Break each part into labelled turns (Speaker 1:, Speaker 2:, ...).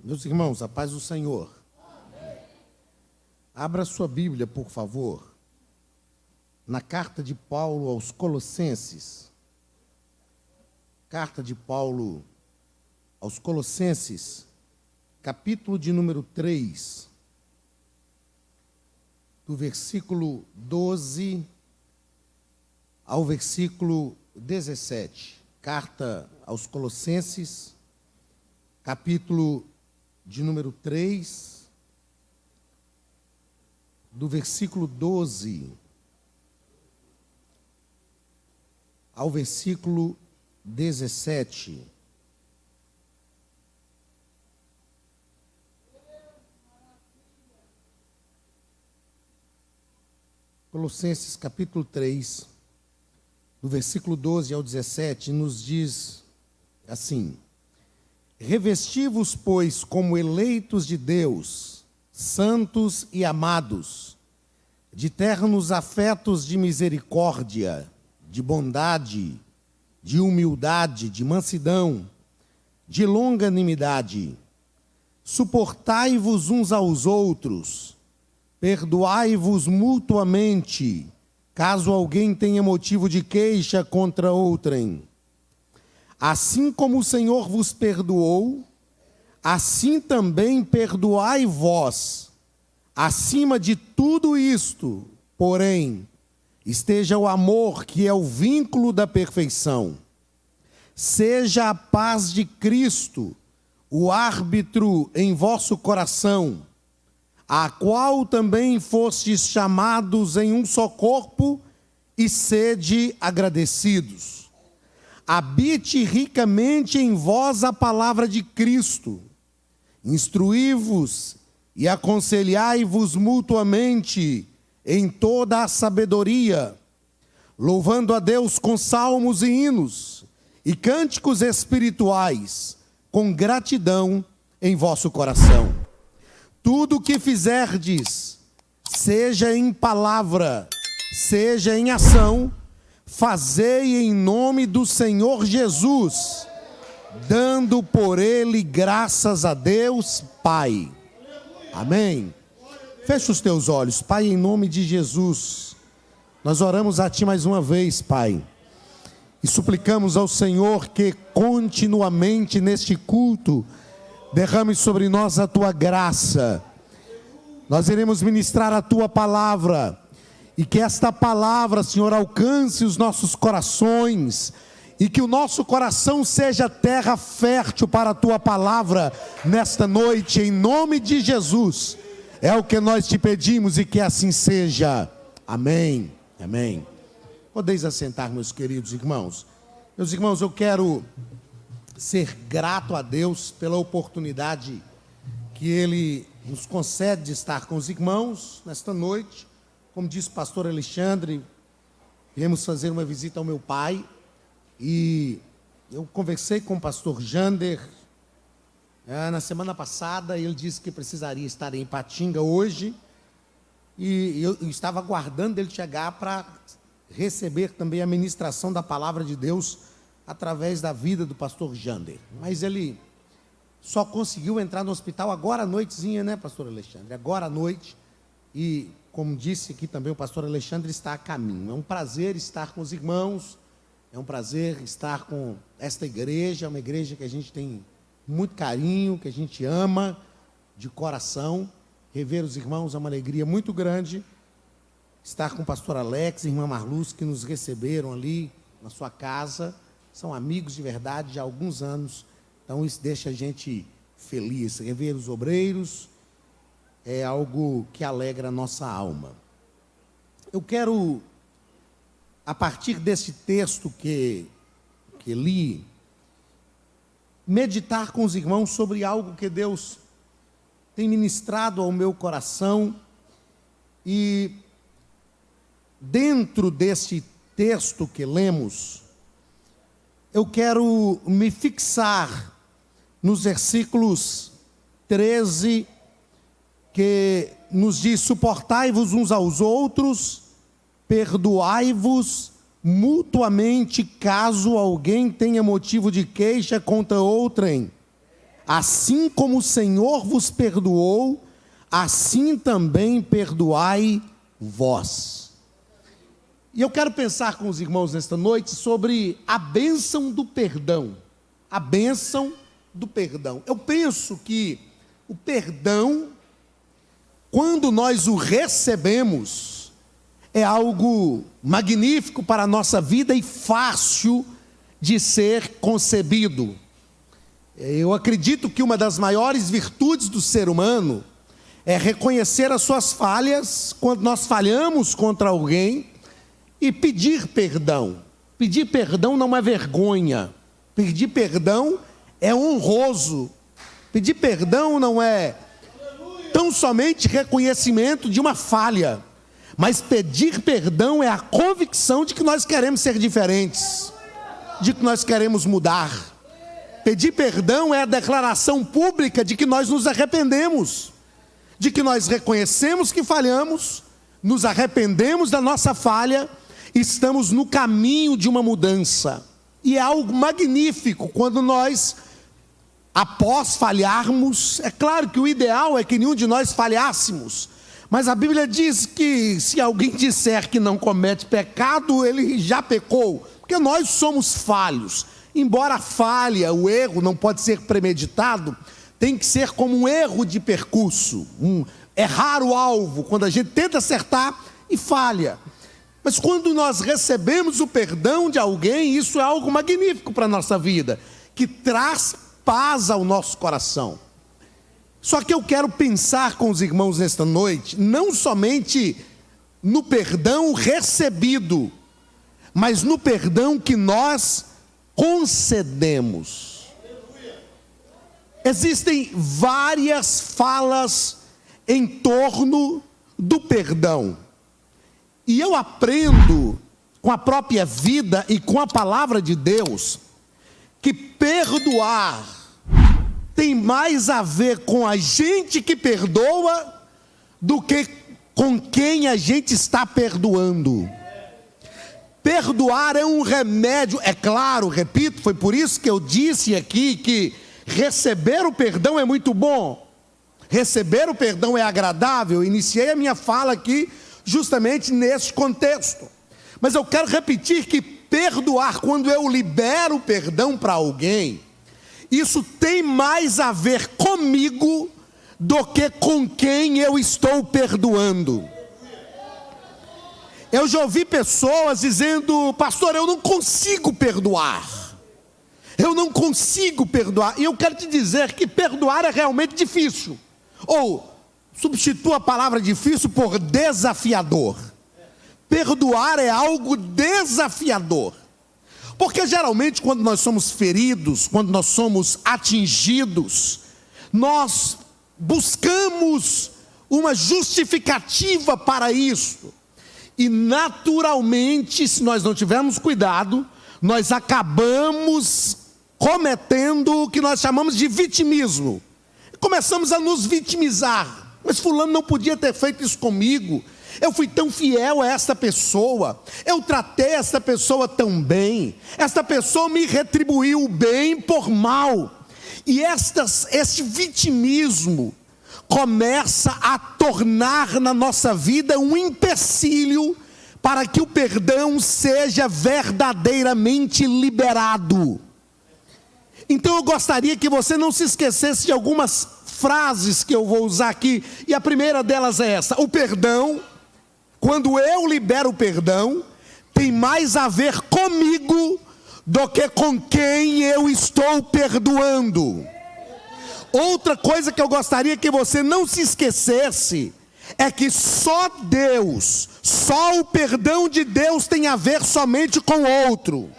Speaker 1: Meus irmãos, a paz do Senhor. Abra sua Bíblia, por favor, na carta de Paulo aos Colossenses. Carta de Paulo aos Colossenses, capítulo de número 3, do versículo 12 ao versículo 17. Carta aos Colossenses, capítulo de número 3, do versículo 12 ao versículo 17. Colossenses capítulo 3, do versículo 12 ao 17, nos diz assim: revesti-vos, pois, como eleitos de Deus, santos e amados, de ternos afetos de misericórdia, de bondade, de humildade, de mansidão, de longanimidade. Suportai-vos uns aos outros, perdoai-vos mutuamente, caso alguém tenha motivo de queixa contra outrem. Assim como o Senhor vos perdoou, assim também perdoai vós. Acima de tudo isto, porém, esteja o amor, que é o vínculo da perfeição. Seja a paz de Cristo o árbitro em vosso coração, a qual também fostes chamados em um só corpo, e sede agradecidos. Habite ricamente em vós a palavra de Cristo. Instruí-vos e aconselhai-vos mutuamente em toda a sabedoria, louvando a Deus com salmos e hinos e cânticos espirituais, com gratidão em vosso coração. Tudo o que fizerdes, seja em palavra, seja em ação, fazei em nome do Senhor Jesus, dando por ele graças a Deus Pai. Amém. Fecha os teus olhos. Pai, em nome de Jesus, nós oramos a Ti mais uma vez, Pai, e suplicamos ao Senhor que continuamente neste culto derrame sobre nós a Tua graça. Nós iremos ministrar a Tua palavra, e que esta palavra, Senhor, alcance os nossos corações, e que o nosso coração seja terra fértil para a Tua palavra nesta noite, em nome de Jesus. É o que nós te pedimos e que assim seja. Amém. Amém. Podeis assentar, meus queridos irmãos. Meus irmãos, eu quero ser grato a Deus pela oportunidade que Ele nos concede de estar com os irmãos nesta noite. Como disse o pastor Alexandre, viemos fazer uma visita ao meu pai, e eu conversei com o pastor Jander na semana passada. Ele disse que precisaria estar em Ipatinga hoje, e eu estava aguardando ele chegar para receber também a ministração da palavra de Deus através da vida do pastor Jander. Mas ele só conseguiu entrar no hospital agora à noitezinha, né, pastor Alexandre? Agora à noite. E como disse aqui também o pastor Alexandre, está a caminho. É um prazer estar com os irmãos, é um prazer estar com esta igreja, uma igreja que a gente tem muito carinho, que a gente ama de coração. Rever os irmãos é uma alegria muito grande. Estar com o pastor Alex e a irmã Marluz, que nos receberam ali na sua casa, são amigos de verdade de há alguns anos, então isso deixa a gente feliz. Rever os obreiros é algo que alegra a nossa alma. Eu quero, a partir desse texto que li, meditar com os irmãos sobre algo que Deus tem ministrado ao meu coração. E dentro desse texto que lemos, eu quero me fixar nos versículos 13, que nos diz: suportai-vos uns aos outros, perdoai-vos mutuamente, caso alguém tenha motivo de queixa contra outrem. assim como o Senhor vos perdoou, assim também perdoai vós. E eu quero pensar com os irmãos nesta noite sobre a bênção do perdão. A bênção do perdão. Eu penso que o perdão, quando nós o recebemos, é algo magnífico para a nossa vida e fácil de ser concebido. Eu acredito que uma das maiores virtudes do ser humano é reconhecer as suas falhas quando nós falhamos contra alguém e pedir perdão. Pedir perdão não é vergonha. Pedir perdão é honroso. Pedir perdão não é tão somente reconhecimento de uma falha, mas pedir perdão é a convicção de que nós queremos ser diferentes, de que nós queremos mudar. Pedir perdão é a declaração pública de que nós nos arrependemos, de que nós reconhecemos que falhamos, nos arrependemos da nossa falha, estamos no caminho de uma mudança. E é algo magnífico quando nós, após falharmos, é claro que o ideal é que nenhum de nós falhássemos, mas a Bíblia diz que se alguém disser que não comete pecado, ele já pecou, porque nós somos falhos. Embora a falha, o erro não pode ser premeditado, tem que ser como um erro de percurso, errar o alvo, quando a gente tenta acertar e falha. Mas quando nós recebemos o perdão de alguém, isso é algo magnífico para a nossa vida, que traz paz ao nosso coração. Só que eu quero pensar com os irmãos nesta noite, não somente no perdão recebido, mas no perdão que nós concedemos. Existem várias falas em torno do perdão. E eu aprendo com a própria vida e com a palavra de Deus que perdoar tem mais a ver com a gente que perdoa do que com quem a gente está perdoando. Perdoar é um remédio, é claro, repito, foi por isso que eu disse aqui que receber o perdão é muito bom. Receber o perdão é agradável. Eu iniciei a minha fala aqui justamente nesse contexto. Mas eu quero repetir que perdoar, quando eu libero o perdão para alguém, isso tem mais a ver comigo do que com quem eu estou perdoando. Eu já ouvi pessoas dizendo: pastor, eu não consigo perdoar. Eu não consigo perdoar. E eu quero te dizer que perdoar é realmente difícil. Ou substitua a palavra difícil por desafiador. Perdoar é algo desafiador. Porque geralmente quando nós somos feridos, quando nós somos atingidos, nós buscamos uma justificativa para isso. E naturalmente, se nós não tivermos cuidado, nós acabamos cometendo o que nós chamamos de vitimismo. Começamos a nos vitimizar. Mas fulano não podia ter feito isso comigo. Eu fui tão fiel a esta pessoa. Eu tratei esta pessoa tão bem. Esta pessoa me retribuiu bem por mal. E este vitimismo começa a tornar na nossa vida um empecilho para que o perdão seja verdadeiramente liberado. Então eu gostaria que você não se esquecesse de algumas frases que eu vou usar aqui, e a primeira delas é essa: o perdão, quando eu libero o perdão, tem mais a ver comigo do que com quem eu estou perdoando. Outra coisa que eu gostaria que você não se esquecesse é que só Deus, só o perdão de Deus tem a ver somente com o outro.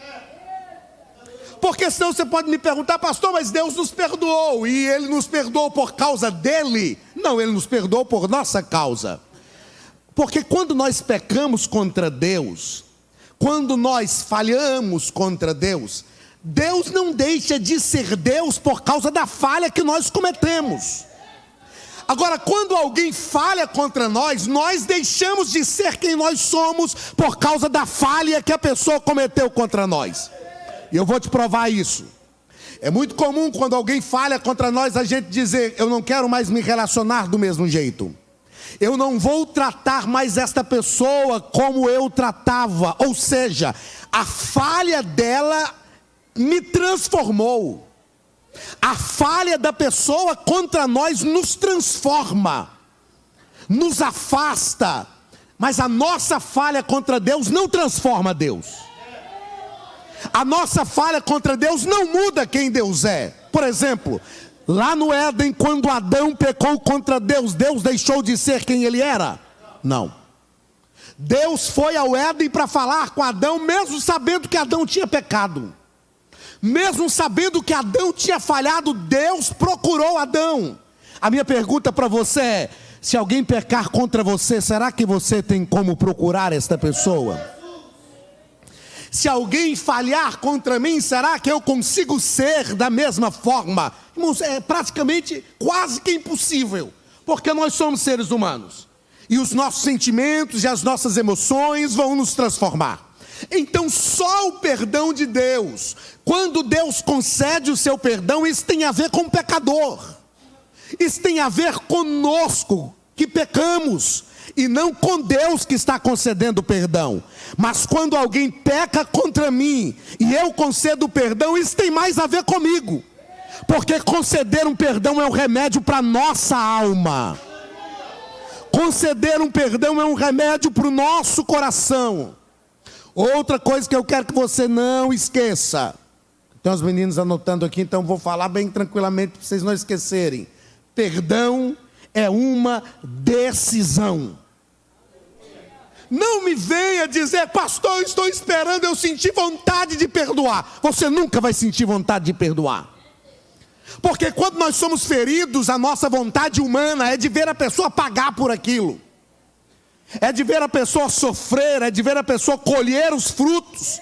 Speaker 1: Porque senão você pode me perguntar: pastor, mas Deus nos perdoou, e Ele nos perdoou por causa dele? Não, Ele nos perdoou por nossa causa. Porque quando nós pecamos contra Deus, quando nós falhamos contra Deus, Deus não deixa de ser Deus por causa da falha que nós cometemos. Agora, quando alguém falha contra nós, nós deixamos de ser quem nós somos por causa da falha que a pessoa cometeu contra nós. E eu vou te provar isso. É muito comum quando alguém falha contra nós, a gente dizer: eu não quero mais me relacionar do mesmo jeito. Eu não vou tratar mais esta pessoa como eu tratava. Ou seja, a falha dela me transformou. A falha da pessoa contra nós nos transforma, nos afasta. Mas a nossa falha contra Deus não transforma Deus. A nossa falha contra Deus não muda quem Deus é. Por exemplo, lá no Éden, quando Adão pecou contra Deus, Deus deixou de ser quem ele era? Não. Deus foi ao Éden para falar com Adão, mesmo sabendo que Adão tinha pecado. Mesmo sabendo que Adão tinha falhado, Deus procurou Adão. A minha pergunta para você é: se alguém pecar contra você, será que você tem como procurar esta pessoa? Se alguém falhar contra mim, será que eu consigo ser da mesma forma? Irmãos, é praticamente quase que impossível, porque nós somos seres humanos, e os nossos sentimentos e as nossas emoções vão nos transformar. Então só o perdão de Deus, quando Deus concede o seu perdão, isso tem a ver com o pecador. Isso tem a ver conosco que pecamos, e não com Deus que está concedendo perdão. Mas quando alguém peca contra mim e eu concedo perdão, isso tem mais a ver comigo, porque conceder um perdão é um remédio para a nossa alma. Conceder um perdão é um remédio para o nosso coração. Outra coisa que eu quero que você não esqueça, tem os meninos anotando aqui, então vou falar bem tranquilamente para vocês não esquecerem. Perdão é uma decisão. Não me venha dizer: pastor, eu estou esperando eu sentir vontade de perdoar. Você nunca vai sentir vontade de perdoar. Porque quando nós somos feridos, a nossa vontade humana é de ver a pessoa pagar por aquilo. É de ver a pessoa sofrer, é de ver a pessoa colher os frutos.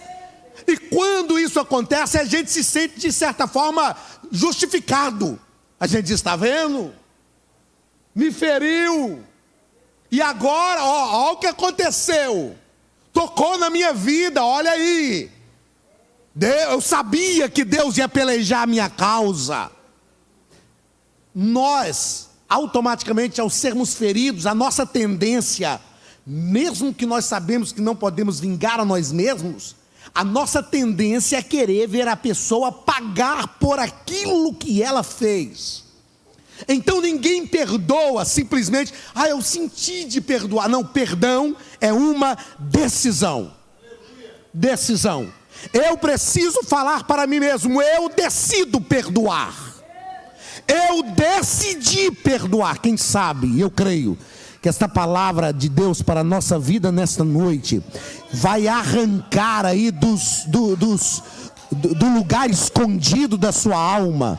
Speaker 1: E quando isso acontece, a gente se sente de certa forma justificado. A gente diz: está vendo? Me feriu. E agora, ó o que aconteceu. Tocou na minha vida, olha aí. Eu sabia que Deus ia pelejar a minha causa. Nós, automaticamente, ao sermos feridos, a nossa tendência, mesmo que nós sabemos que não podemos vingar a nós mesmos, a nossa tendência é querer ver a pessoa pagar por aquilo que ela fez. Então ninguém perdoa simplesmente: eu senti de perdoar. Não, perdão é uma decisão. Decisão. Eu preciso falar para mim mesmo: eu decido perdoar. Eu decidi perdoar. Quem sabe, eu creio que esta palavra de Deus para a nossa vida nesta noite vai arrancar aí do lugar escondido da sua alma.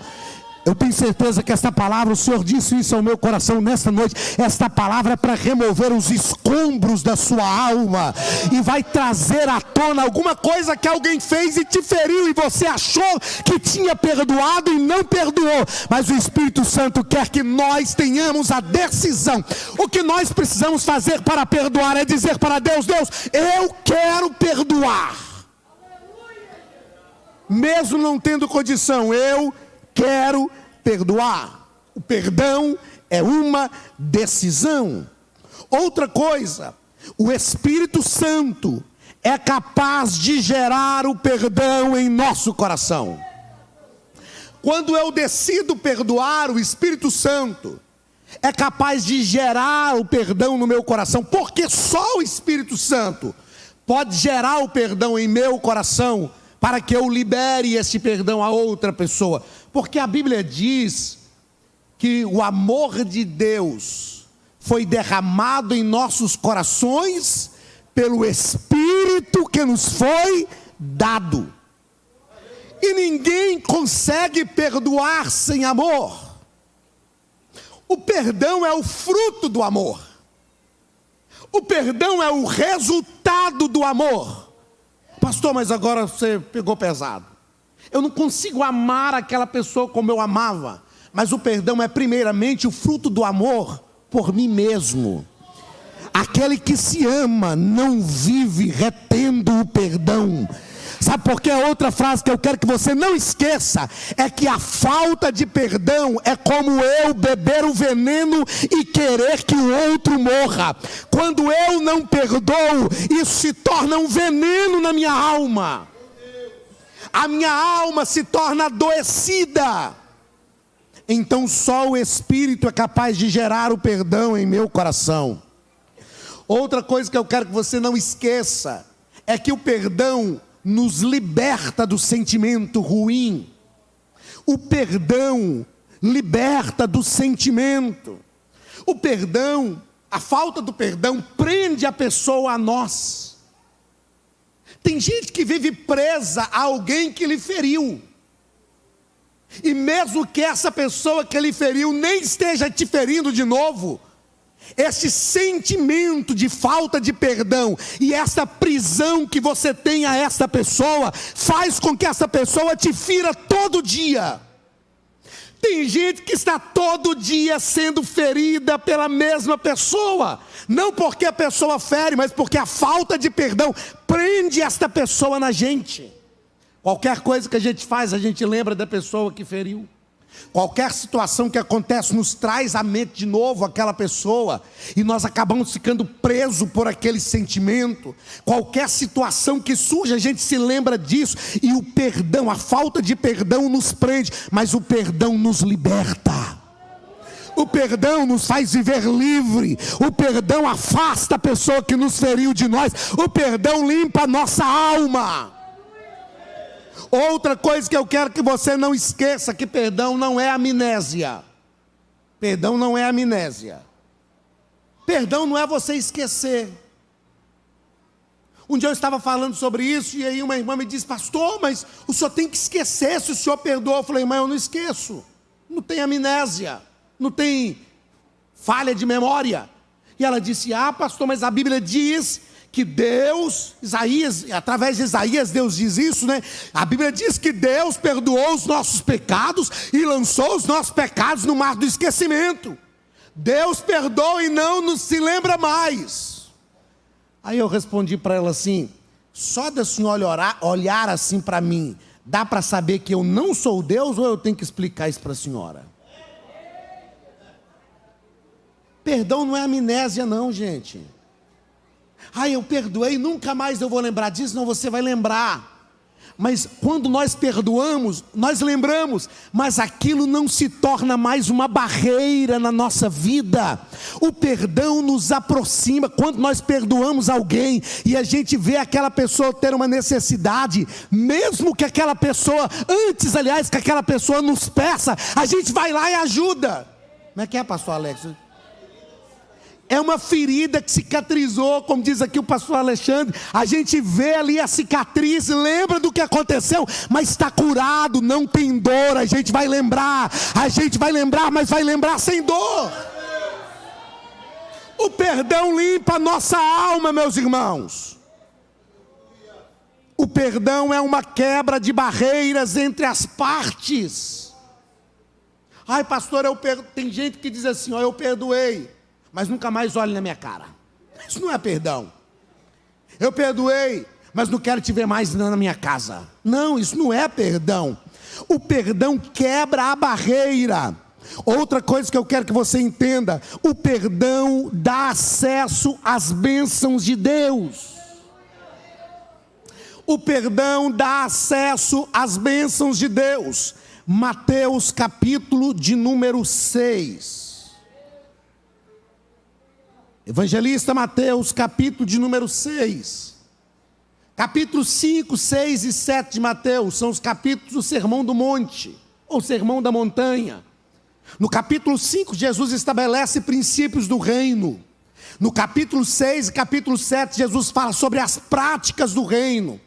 Speaker 1: Eu tenho certeza que esta palavra, o Senhor disse isso ao meu coração nesta noite. Esta palavra é para remover os escombros da sua alma, e vai trazer à tona alguma coisa que alguém fez e te feriu, e você achou que tinha perdoado e não perdoou. Mas o Espírito Santo quer que nós tenhamos a decisão. O que nós precisamos fazer para perdoar é dizer para Deus: Deus, eu quero perdoar. Mesmo não tendo condição, eu quero perdoar. O perdão é uma decisão. Outra coisa, o Espírito Santo é capaz de gerar o perdão em nosso coração. Quando eu decido perdoar, o Espírito Santo é capaz de gerar o perdão no meu coração, porque só o Espírito Santo pode gerar o perdão em meu coração, para que eu libere esse perdão a outra pessoa. Porque a Bíblia diz que o amor de Deus foi derramado em nossos corações pelo Espírito que nos foi dado. E ninguém consegue perdoar sem amor. O perdão é o fruto do amor. O perdão é o resultado do amor. Pastor, mas agora você pegou pesado. Eu não consigo amar aquela pessoa como eu amava. Mas o perdão é primeiramente o fruto do amor por mim mesmo. Aquele que se ama não vive retendo o perdão. Sabe por que a outra frase que eu quero que você não esqueça é que a falta de perdão é como eu beber o veneno e querer que o outro morra. Quando eu não perdoo, isso se torna um veneno na minha alma. A minha alma se torna adoecida. Então só o Espírito é capaz de gerar o perdão em meu coração. Outra coisa que eu quero que você não esqueça é que o perdão nos liberta do sentimento ruim. O perdão liberta do sentimento. O perdão, a falta do perdão prende a pessoa a nós. Tem gente que vive presa a alguém que lhe feriu. E mesmo que essa pessoa que lhe feriu nem esteja te ferindo de novo, esse sentimento de falta de perdão e essa prisão que você tem a essa pessoa faz com que essa pessoa te fira todo dia. Tem gente que está todo dia sendo ferida pela mesma pessoa, não porque a pessoa fere, mas porque a falta de perdão prende esta pessoa na gente. Qualquer coisa que a gente faz, a gente lembra da pessoa que feriu. Qualquer situação que acontece nos traz à mente de novo aquela pessoa, e nós acabamos ficando presos por aquele sentimento. Qualquer situação que surge, a gente se lembra disso, e o perdão, a falta de perdão nos prende, mas o perdão nos liberta. O perdão nos faz viver livre. O perdão afasta a pessoa que nos feriu de nós. O perdão limpa a nossa alma. Outra coisa que eu quero que você não esqueça, que perdão não é amnésia. Perdão não é amnésia. Perdão não é você esquecer. Um dia eu estava falando sobre isso, e aí uma irmã me disse: pastor, mas o senhor tem que esquecer se o senhor perdoou. Eu falei: mas eu não esqueço. Não tem amnésia, não tem falha de memória. E ela disse: ah, pastor, mas a Bíblia diz que Deus, Isaías, através de Isaías Deus diz isso, né? A Bíblia diz que Deus perdoou os nossos pecados e lançou os nossos pecados no mar do esquecimento. Deus perdoa e não se lembra mais. Aí eu respondi para ela assim: só da senhora olhar assim para mim, dá para saber que eu não sou Deus, ou eu tenho que explicar isso para a senhora? Perdão não é amnésia não, gente. Ah, eu perdoei, nunca mais eu vou lembrar disso. Não, você vai lembrar. Mas quando nós perdoamos, nós lembramos. Mas aquilo não se torna mais uma barreira na nossa vida. O perdão nos aproxima. Quando nós perdoamos alguém e a gente vê aquela pessoa ter uma necessidade, mesmo que aquela pessoa, antes aliás que aquela pessoa nos peça, a gente vai lá e ajuda. Como é que é, pastor Alex? É uma ferida que cicatrizou, como diz aqui o pastor Alexandre. A gente vê ali a cicatriz, lembra do que aconteceu, mas está curado, não tem dor. A gente vai lembrar, mas vai lembrar sem dor. O perdão limpa a nossa alma, meus irmãos. O perdão é uma quebra de barreiras entre as partes. Ai, pastor, tem gente que diz assim: ó, eu perdoei, mas nunca mais olhe na minha cara. Isso não é perdão. Eu perdoei, mas não quero te ver mais na minha casa. Não, isso não é perdão. O perdão quebra a barreira. Outra coisa que eu quero que você entenda: o perdão dá acesso às bênçãos de Deus. O perdão dá acesso às bênçãos de Deus. Mateus capítulo de número 6. Evangelista Mateus, capítulo de número 6. Capítulos 5, 6 e 7 de Mateus são os capítulos do Sermão do Monte, ou Sermão da Montanha. No capítulo 5, Jesus estabelece princípios do reino. No capítulo 6 e capítulo 7, Jesus fala sobre as práticas do reino.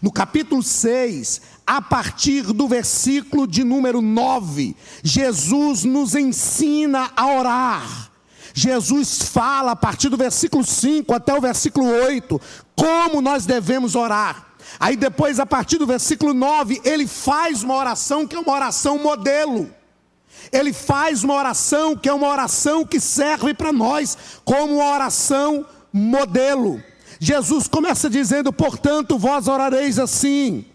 Speaker 1: No capítulo 6, a partir do versículo de número 9, Jesus nos ensina a orar. Jesus fala a partir do versículo 5 até o versículo 8, como nós devemos orar. Aí depois, a partir do versículo 9, ele faz uma oração que é uma oração modelo. Ele faz uma oração que é uma oração que serve para nós como uma oração modelo. Jesus começa dizendo: portanto, vós orareis assim: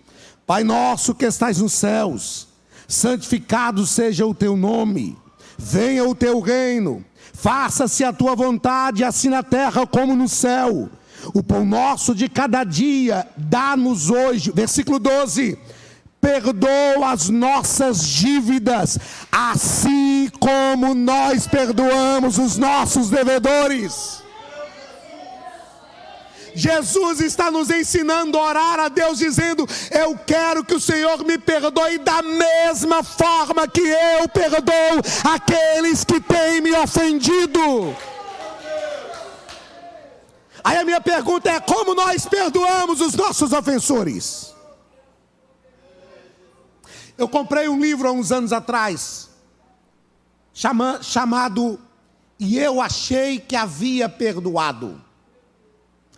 Speaker 1: Pai nosso que estais nos céus, santificado seja o teu nome, venha o teu reino, faça-se a tua vontade, assim na terra como no céu. O pão nosso de cada dia, dá-nos hoje. Versículo 12: perdoa as nossas dívidas, assim como nós perdoamos os nossos devedores. Jesus está nos ensinando a orar a Deus, dizendo: eu quero que o Senhor me perdoe da mesma forma que eu perdoo aqueles que têm me ofendido. Aí a minha pergunta é: como nós perdoamos os nossos ofensores? Eu comprei um livro há uns anos atrás, chamado E Eu Achei Que Havia Perdoado.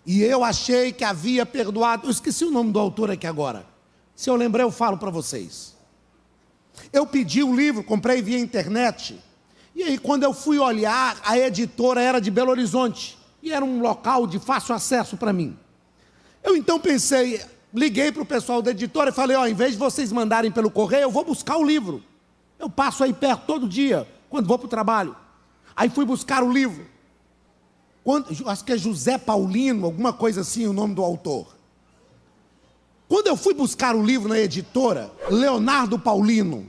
Speaker 1: E eu achei que havia perdoado. Eu esqueci o nome do autor aqui agora. Se eu lembrar, eu falo para vocês. Eu pedi o livro, comprei via internet. E aí, quando eu fui olhar, a editora era de Belo Horizonte. E era um local de fácil acesso para mim. Eu então pensei, liguei para o pessoal da editora e falei: ó, em vez de vocês mandarem pelo correio, eu vou buscar o livro. Eu passo aí perto todo dia, quando vou para o trabalho. Aí fui buscar o livro. Acho que é José Paulino, alguma coisa assim, o nome do autor. Quando eu fui buscar o livro na editora, Leonardo Paulino.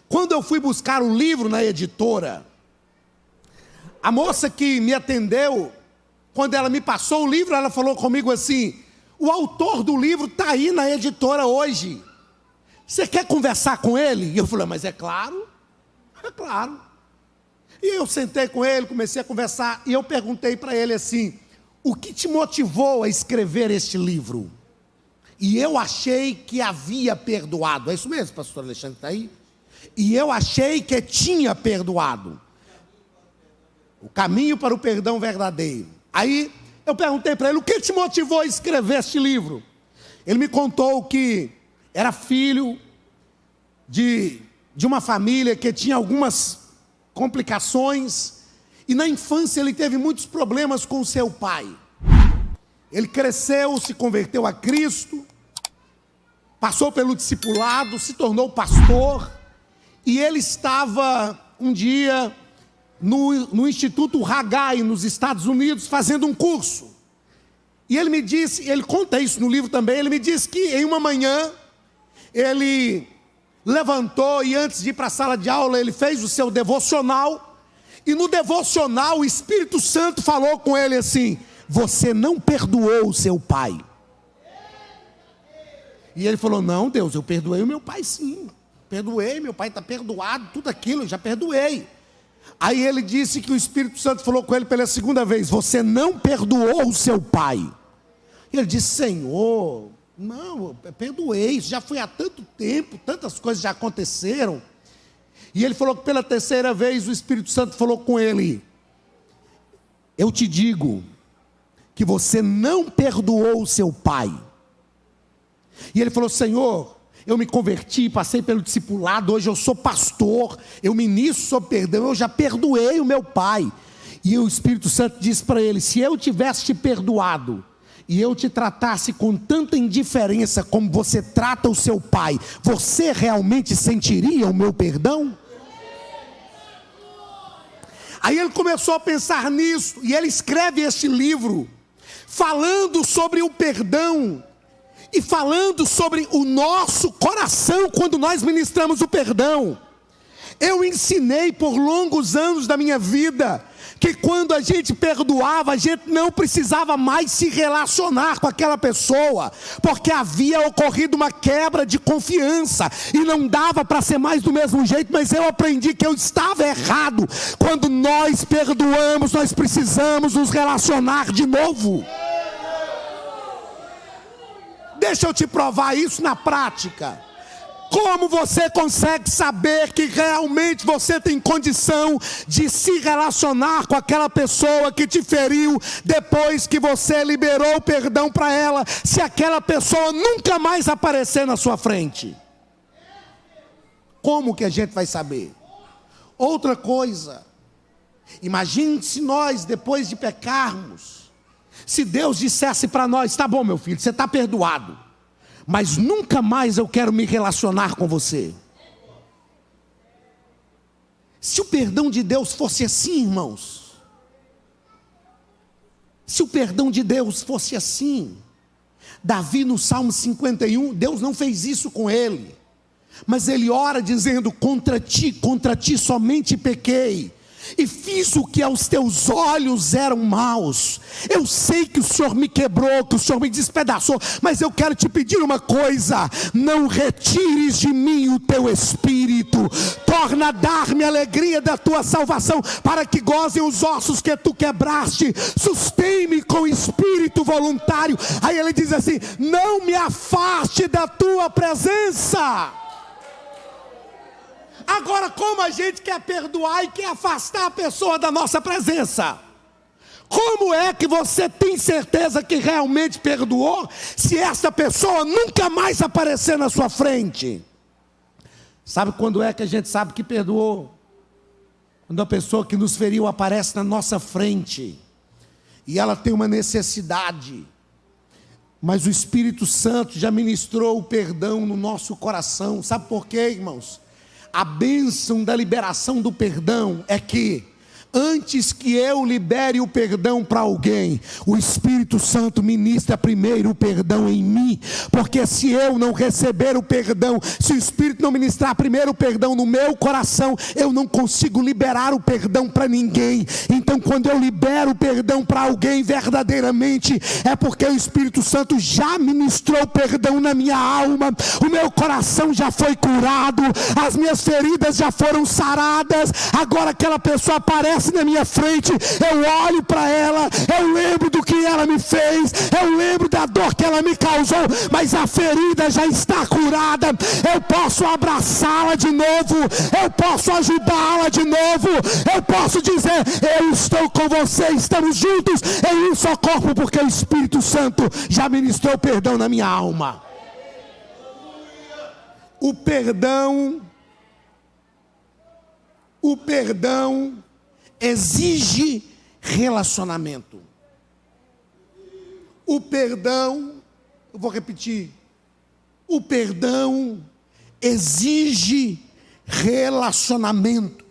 Speaker 1: Quando eu fui buscar o livro na editora, a moça que me atendeu, quando ela me passou o livro, ela falou comigo assim: o autor do livro está aí na editora hoje. Você quer conversar com ele? E eu falei: mas é claro, é claro. E eu sentei com ele, comecei a conversar, e eu perguntei para ele assim: o que te motivou a escrever este livro? E eu achei que havia perdoado. É isso mesmo, pastor Alexandre, está aí? E eu achei que tinha perdoado. O caminho para o perdão verdadeiro. Aí eu perguntei para ele: o que te motivou a escrever este livro? Ele me contou que era filho de uma família que tinha algumas complicações, e na infância ele teve muitos problemas com o seu pai. Ele cresceu, se converteu a Cristo, passou pelo discipulado, se tornou pastor, e ele estava um dia no Instituto Haggai, nos Estados Unidos, fazendo um curso. E ele me disse, ele conta isso no livro também, ele me disse que em uma manhã ele levantou e antes de ir para a sala de aula, ele fez o seu devocional. E no devocional, o Espírito Santo falou com ele assim: você não perdoou o seu pai. E ele falou: não, Deus, eu perdoei o meu pai sim. Perdoei, meu pai está perdoado, tudo aquilo, eu já perdoei. Aí ele disse que o Espírito Santo falou com ele pela segunda vez: você não perdoou o seu pai. E ele disse: Senhor, não, eu perdoei, isso já foi há tanto tempo, tantas coisas já aconteceram. E ele falou que pela terceira vez o Espírito Santo falou com ele: eu te digo que você não perdoou o seu pai. E ele falou: Senhor, eu me converti, passei pelo discipulado, hoje eu sou pastor, eu ministro sobre perdão, eu já perdoei o meu pai. E o Espírito Santo disse para ele: se eu tivesse te perdoado, e eu te tratasse com tanta indiferença como você trata o seu pai, você realmente sentiria o meu perdão? Aí ele começou a pensar nisso, e ele escreve este livro, falando sobre o perdão, e falando sobre o nosso coração quando nós ministramos o perdão. Eu ensinei por longos anos da minha vida que quando a gente perdoava, a gente não precisava mais se relacionar com aquela pessoa, porque havia ocorrido uma quebra de confiança, e não dava para ser mais do mesmo jeito. Mas eu aprendi que eu estava errado. Quando nós perdoamos, nós precisamos nos relacionar de novo. Deixa eu te provar isso na prática. Como você consegue saber que realmente você tem condição de se relacionar com aquela pessoa que te feriu depois que você liberou o perdão para ela, se aquela pessoa nunca mais aparecer na sua frente? Como que a gente vai saber? Outra coisa, imagine se nós, depois de pecarmos, Se Deus dissesse para nós: tá bom, meu filho, você está perdoado, mas nunca mais eu quero me relacionar com você. Se o perdão de Deus fosse assim, irmãos, se o perdão de Deus fosse assim, Davi no Salmo 51, Deus não fez isso com ele, mas ele ora dizendo: contra ti somente pequei, e fiz o que aos teus olhos eram maus. Eu sei que o Senhor me quebrou, que o Senhor me despedaçou, mas eu quero te pedir uma coisa: não retires de mim o teu espírito, torna a dar-me a alegria da tua salvação, para que gozem os ossos que tu quebraste, sustém-me com espírito voluntário. Aí ele diz assim: não me afaste da tua presença. Agora, como a gente quer perdoar e quer afastar a pessoa da nossa presença? Como é que você tem certeza que realmente perdoou, se essa pessoa nunca mais aparecer na sua frente? Sabe quando é que a gente sabe que perdoou? Quando a pessoa que nos feriu aparece na nossa frente, e ela tem uma necessidade, mas o Espírito Santo já ministrou o perdão no nosso coração. Sabe por quê, irmãos? A bênção da liberação do perdão é que, antes que eu libere o perdão para alguém, o Espírito Santo ministra primeiro o perdão em mim. Porque se eu não receber o perdão, se o Espírito não ministrar primeiro o perdão no meu coração, eu não consigo liberar o perdão para ninguém. Então, quando eu libero o perdão para alguém verdadeiramente, é porque o Espírito Santo já ministrou o perdão na minha alma, o meu coração já foi curado, as minhas feridas já foram saradas. Agora aquela pessoa aparece na minha frente, eu olho para ela, eu lembro do que ela me fez, eu lembro da dor que ela me causou, mas a ferida já está curada. Eu posso abraçá-la de novo, eu posso ajudá-la de novo, eu posso dizer: eu estou com você, estamos juntos em um só corpo, porque o Espírito Santo já ministrou perdão na minha alma. O perdão exige relacionamento. O perdão, eu vou repetir, o perdão exige relacionamento.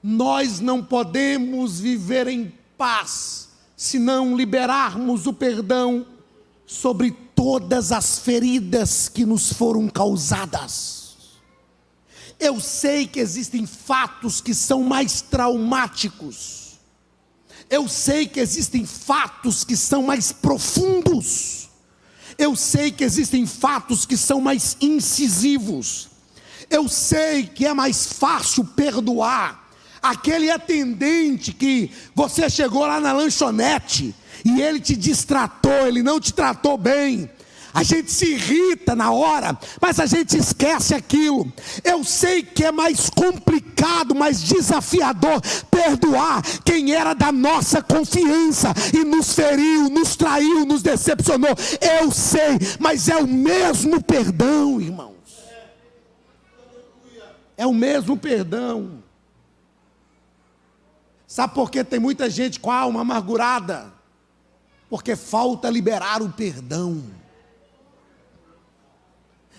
Speaker 1: Nós não podemos viver em paz se não liberarmos o perdão sobre todas as feridas que nos foram causadas. Eu sei que existem fatos que são mais traumáticos. Eu sei que existem fatos que são mais profundos. Eu sei que existem fatos que são mais incisivos. Eu sei que é mais fácil perdoar aquele atendente que você chegou lá na lanchonete e ele te destratou, ele não te tratou bem. A gente se irrita na hora, mas a gente esquece aquilo. Eu sei que é mais complicado, mais desafiador perdoar quem era da nossa confiança e nos feriu, nos traiu, nos decepcionou. Eu sei, mas é o mesmo perdão, irmãos. É o mesmo perdão. Sabe por que tem muita gente com a alma amargurada? Porque falta liberar o perdão.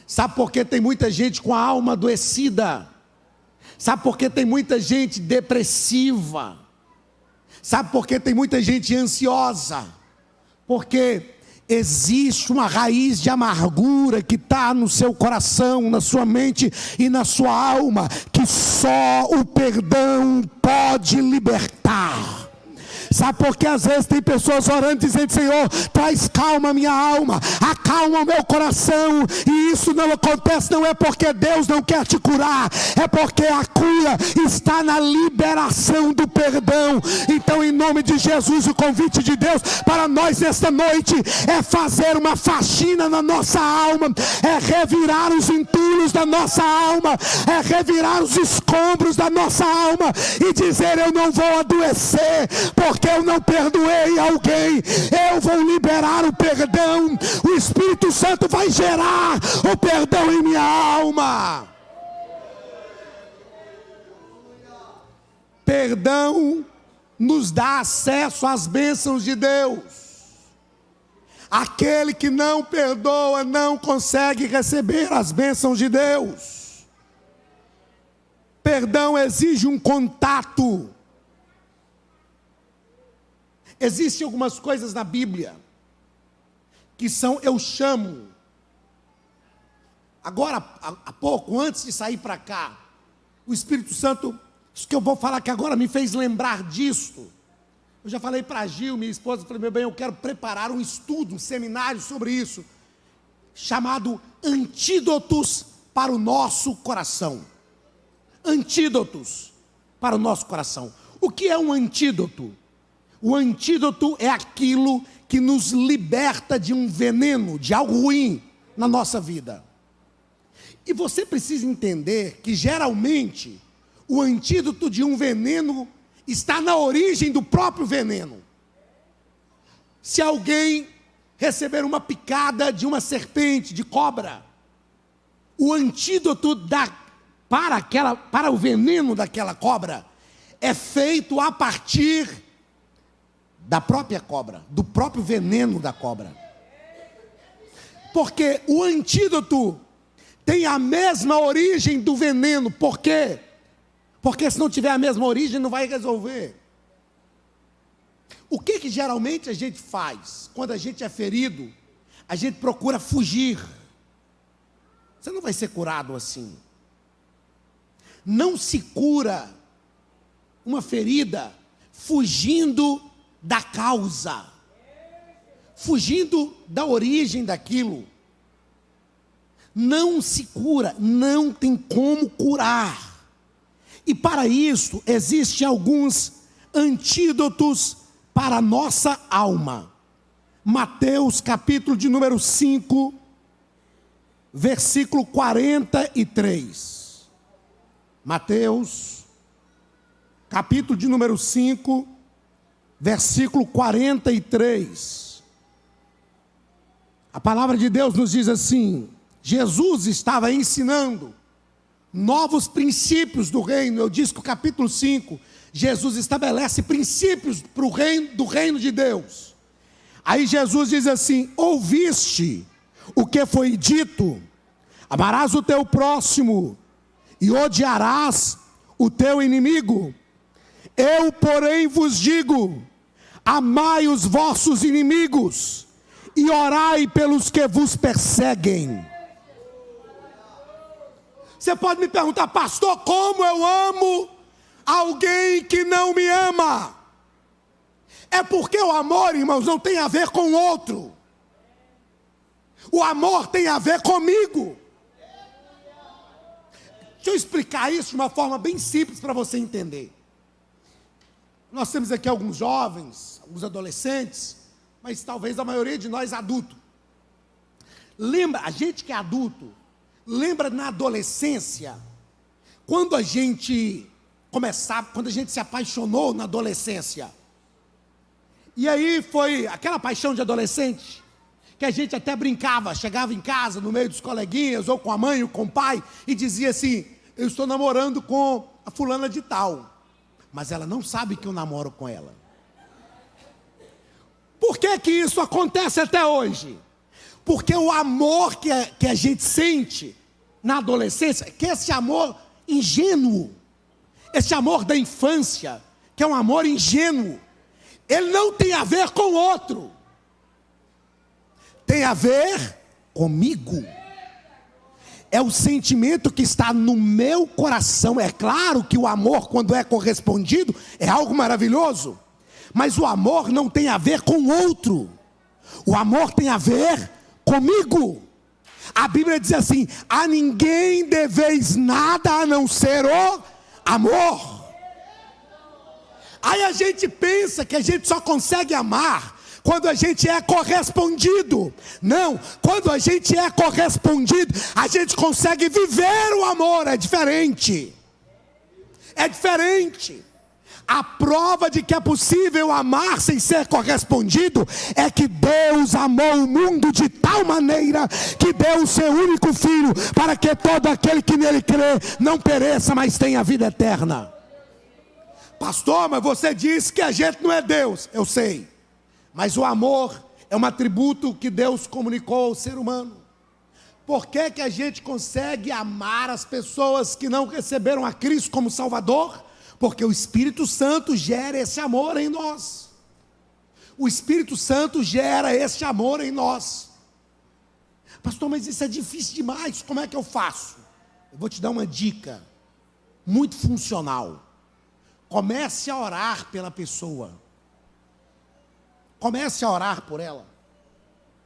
Speaker 1: Sabe por que tem muita gente com a alma adoecida? Sabe por que tem muita gente depressiva? Sabe por que tem muita gente ansiosa? Porque existe uma raiz de amargura que está no seu coração, na sua mente e na sua alma, que só o perdão pode libertar. Sabe por que às vezes tem pessoas orando dizendo: Senhor, traz calma à minha alma, acalma o meu coração, e isso não acontece, não é porque Deus não quer te curar, é porque a cura está na liberação do perdão. Então, em nome de Jesus, o convite de Deus para nós nesta noite é fazer uma faxina na nossa alma, é revirar os entulhos da nossa alma, é revirar os escombros da nossa alma e dizer: eu não vou adoecer porque eu não perdoei alguém. Eu vou liberar o perdão. O Espírito Santo vai gerar o perdão em minha alma. Perdão nos dá acesso às bênçãos de Deus. Aquele que não perdoa não consegue receber as bênçãos de Deus. Perdão exige um contato. Existem algumas coisas na Bíblia que são, eu chamo. Agora, há pouco, antes de sair para cá, o Espírito Santo, isso que eu vou falar que agora me fez lembrar disso. Eu já falei para a Gil, minha esposa, falei, meu bem, eu quero preparar um estudo, um seminário sobre isso, chamado Antídotos para o Nosso Coração. Antídotos para o nosso coração. O que é um antídoto? O antídoto é aquilo que nos liberta de um veneno, de algo ruim na nossa vida. E você precisa entender que geralmente o antídoto de um veneno está na origem do próprio veneno. Se alguém receber uma picada de uma serpente, de cobra, o antídoto para o veneno daquela cobra é feito a partir da própria cobra, do próprio veneno da cobra. Porque o antídoto tem a mesma origem do veneno. Por quê? Porque se não tiver a mesma origem, não vai resolver. O que geralmente a gente faz? Quando a gente é ferido, a gente procura fugir. Você não vai ser curado assim. Não se cura uma ferida fugindo da causa, fugindo da origem daquilo. Não se cura, não tem como curar. E para isso, existem alguns antídotos para a nossa alma. Mateus, capítulo de número 5, versículo 43. Mateus, capítulo de número 5, versículo 43. A palavra de Deus nos diz assim: Jesus estava ensinando novos princípios do reino. Eu disse que o capítulo 5, Jesus estabelece princípios para o reino, do reino de Deus. Aí Jesus diz assim: ouviste o que foi dito, amarás o teu próximo e odiarás o teu inimigo. Eu, porém, vos digo, amai os vossos inimigos e orai pelos que vos perseguem. Você pode me perguntar, pastor, como eu amo alguém que não me ama? É porque o amor, irmãos, não tem a ver com o outro. O amor tem a ver comigo. Deixa eu explicar isso de uma forma bem simples para você entender. Nós temos aqui alguns jovens, alguns adolescentes, mas talvez a maioria de nós adultos. Lembra, a gente que é adulto, lembra na adolescência, quando a gente se apaixonou na adolescência. E aí foi aquela paixão de adolescente, que a gente até brincava, chegava em casa, no meio dos coleguinhas, ou com a mãe, ou com o pai, e dizia assim, eu estou namorando com a fulana de tal. Mas ela não sabe que eu namoro com ela. Por que que isso acontece até hoje? Porque o amor que a gente sente na adolescência, que é esse amor ingênuo, esse amor da infância, que é um amor ingênuo, ele não tem a ver com o outro, tem a ver comigo. É o sentimento que está no meu coração. É claro que o amor, quando é correspondido, é algo maravilhoso, mas o amor não tem a ver com o outro, o amor tem a ver comigo. A Bíblia diz assim: a ninguém deveis nada a não ser o amor. Aí a gente pensa que a gente só consegue amar quando a gente é correspondido. Não, quando a gente é correspondido, a gente consegue viver o amor. É diferente. É diferente. A prova de que é possível amar sem ser correspondido é que Deus amou o mundo de tal maneira que deu o seu único filho, para que todo aquele que nele crê não pereça, mas tenha vida eterna. Pastor, mas você disse que a gente não é Deus. Eu sei, mas o amor é um atributo que Deus comunicou ao ser humano. Por que que a gente consegue amar as pessoas que não receberam a Cristo como Salvador? Porque o Espírito Santo gera esse amor em nós. O Espírito Santo gera esse amor em nós. Pastor, mas isso é difícil demais, como é que eu faço? Eu vou te dar uma dica muito funcional. Comece a orar pela pessoa. Comece a orar por ela.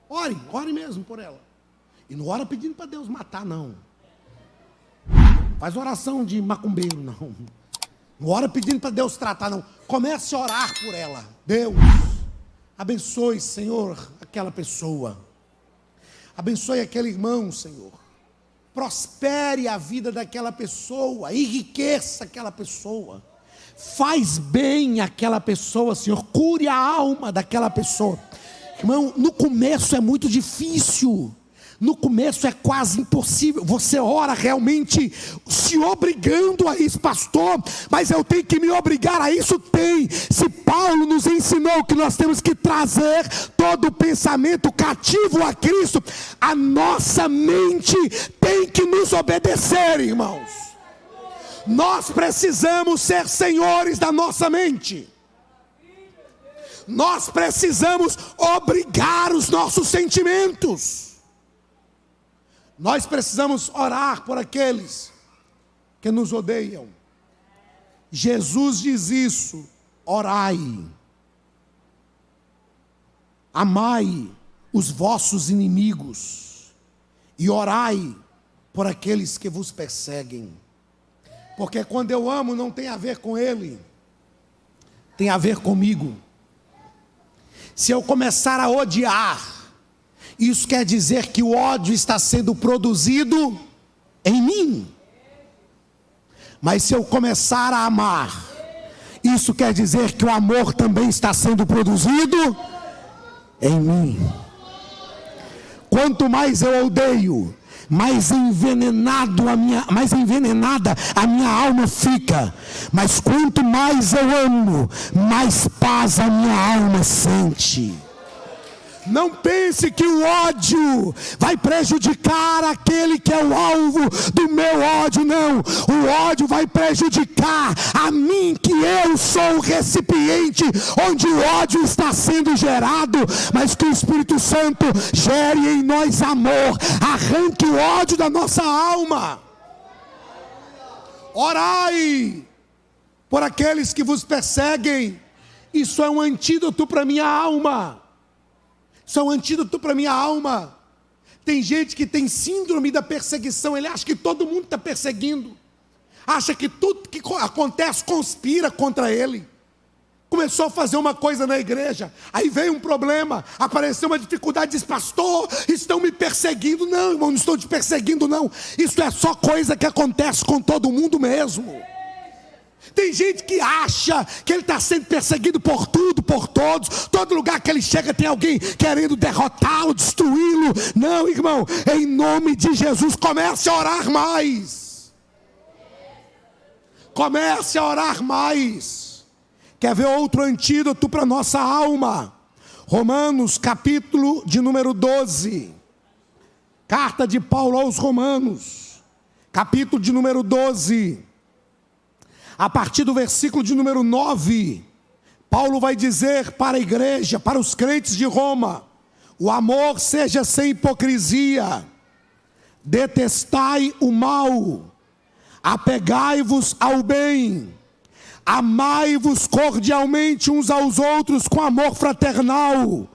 Speaker 1: Ore mesmo por ela. E não ora pedindo para Deus matar, não. Faz oração de macumbeiro, não. Não ora pedindo para Deus tratar, não. Comece a orar por ela. Deus, abençoe, Senhor, aquela pessoa. Abençoe aquele irmão, Senhor. Prospere a vida daquela pessoa. Enriqueça aquela pessoa. Faz bem àquela pessoa, Senhor. Cure a alma daquela pessoa. Irmão, no começo é muito difícil. No começo é quase impossível. Você ora realmente se obrigando a isso, pastor. Mas eu tenho que me obrigar a isso? Tem. Se Paulo nos ensinou que nós temos que trazer todo o pensamento cativo a Cristo, a nossa mente tem que nos obedecer, irmãos. Nós precisamos ser senhores da nossa mente. Nós precisamos obrigar os nossos sentimentos. Nós precisamos orar por aqueles que nos odeiam. Jesus diz isso: orai, amai os vossos inimigos e orai por aqueles que vos perseguem. Porque quando eu amo não tem a ver com ele, tem a ver comigo. Se eu começar a odiar, isso quer dizer que o ódio está sendo produzido em mim. Mas se eu começar a amar, isso quer dizer que o amor também está sendo produzido em mim. Quanto mais eu odeio, mais envenenada a minha alma fica. Mas quanto mais eu amo, mais paz a minha alma sente. Não pense que o ódio vai prejudicar aquele que é o alvo do meu ódio, não. O ódio vai prejudicar a mim, que eu sou o recipiente onde o ódio está sendo gerado. Mas que o Espírito Santo gere em nós amor, arranque o ódio da nossa alma. Orai por aqueles que vos perseguem. Isso é um antídoto para minha alma. Isso é um antídoto para a minha alma. Tem gente que tem síndrome da perseguição. Ele acha que todo mundo está perseguindo. Acha que tudo que acontece conspira contra ele. Começou a fazer uma coisa na igreja. Aí veio um problema. Apareceu uma dificuldade. Diz: pastor, estão me perseguindo. Não, irmão, não estou te perseguindo, não. Isso é só coisa que acontece com todo mundo mesmo. Tem gente que acha que ele está sendo perseguido por tudo, por todos. Todo lugar que ele chega tem alguém querendo derrotá-lo, destruí-lo. Não, irmão, em nome de Jesus, comece a orar mais. Comece a orar mais. Quer ver outro antídoto para nossa alma? Romanos, capítulo de número 12. Carta de Paulo aos Romanos, capítulo de número 12. A partir do versículo de número 9, Paulo vai dizer para a igreja, para os crentes de Roma: o amor seja sem hipocrisia, detestai o mal, apegai-vos ao bem, amai-vos cordialmente uns aos outros com amor fraternal,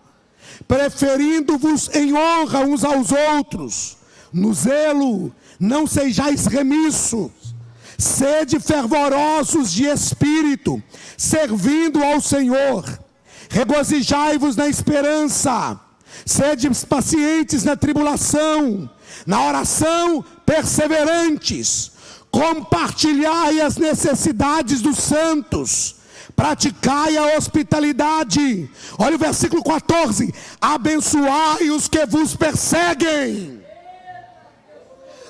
Speaker 1: preferindo-vos em honra uns aos outros, no zelo não sejais remissos, sede fervorosos de espírito, servindo ao Senhor, regozijai-vos na esperança, sede pacientes na tribulação, na oração perseverantes, compartilhai as necessidades dos santos, praticai a hospitalidade. Olha o versículo 14: abençoai os que vos perseguem.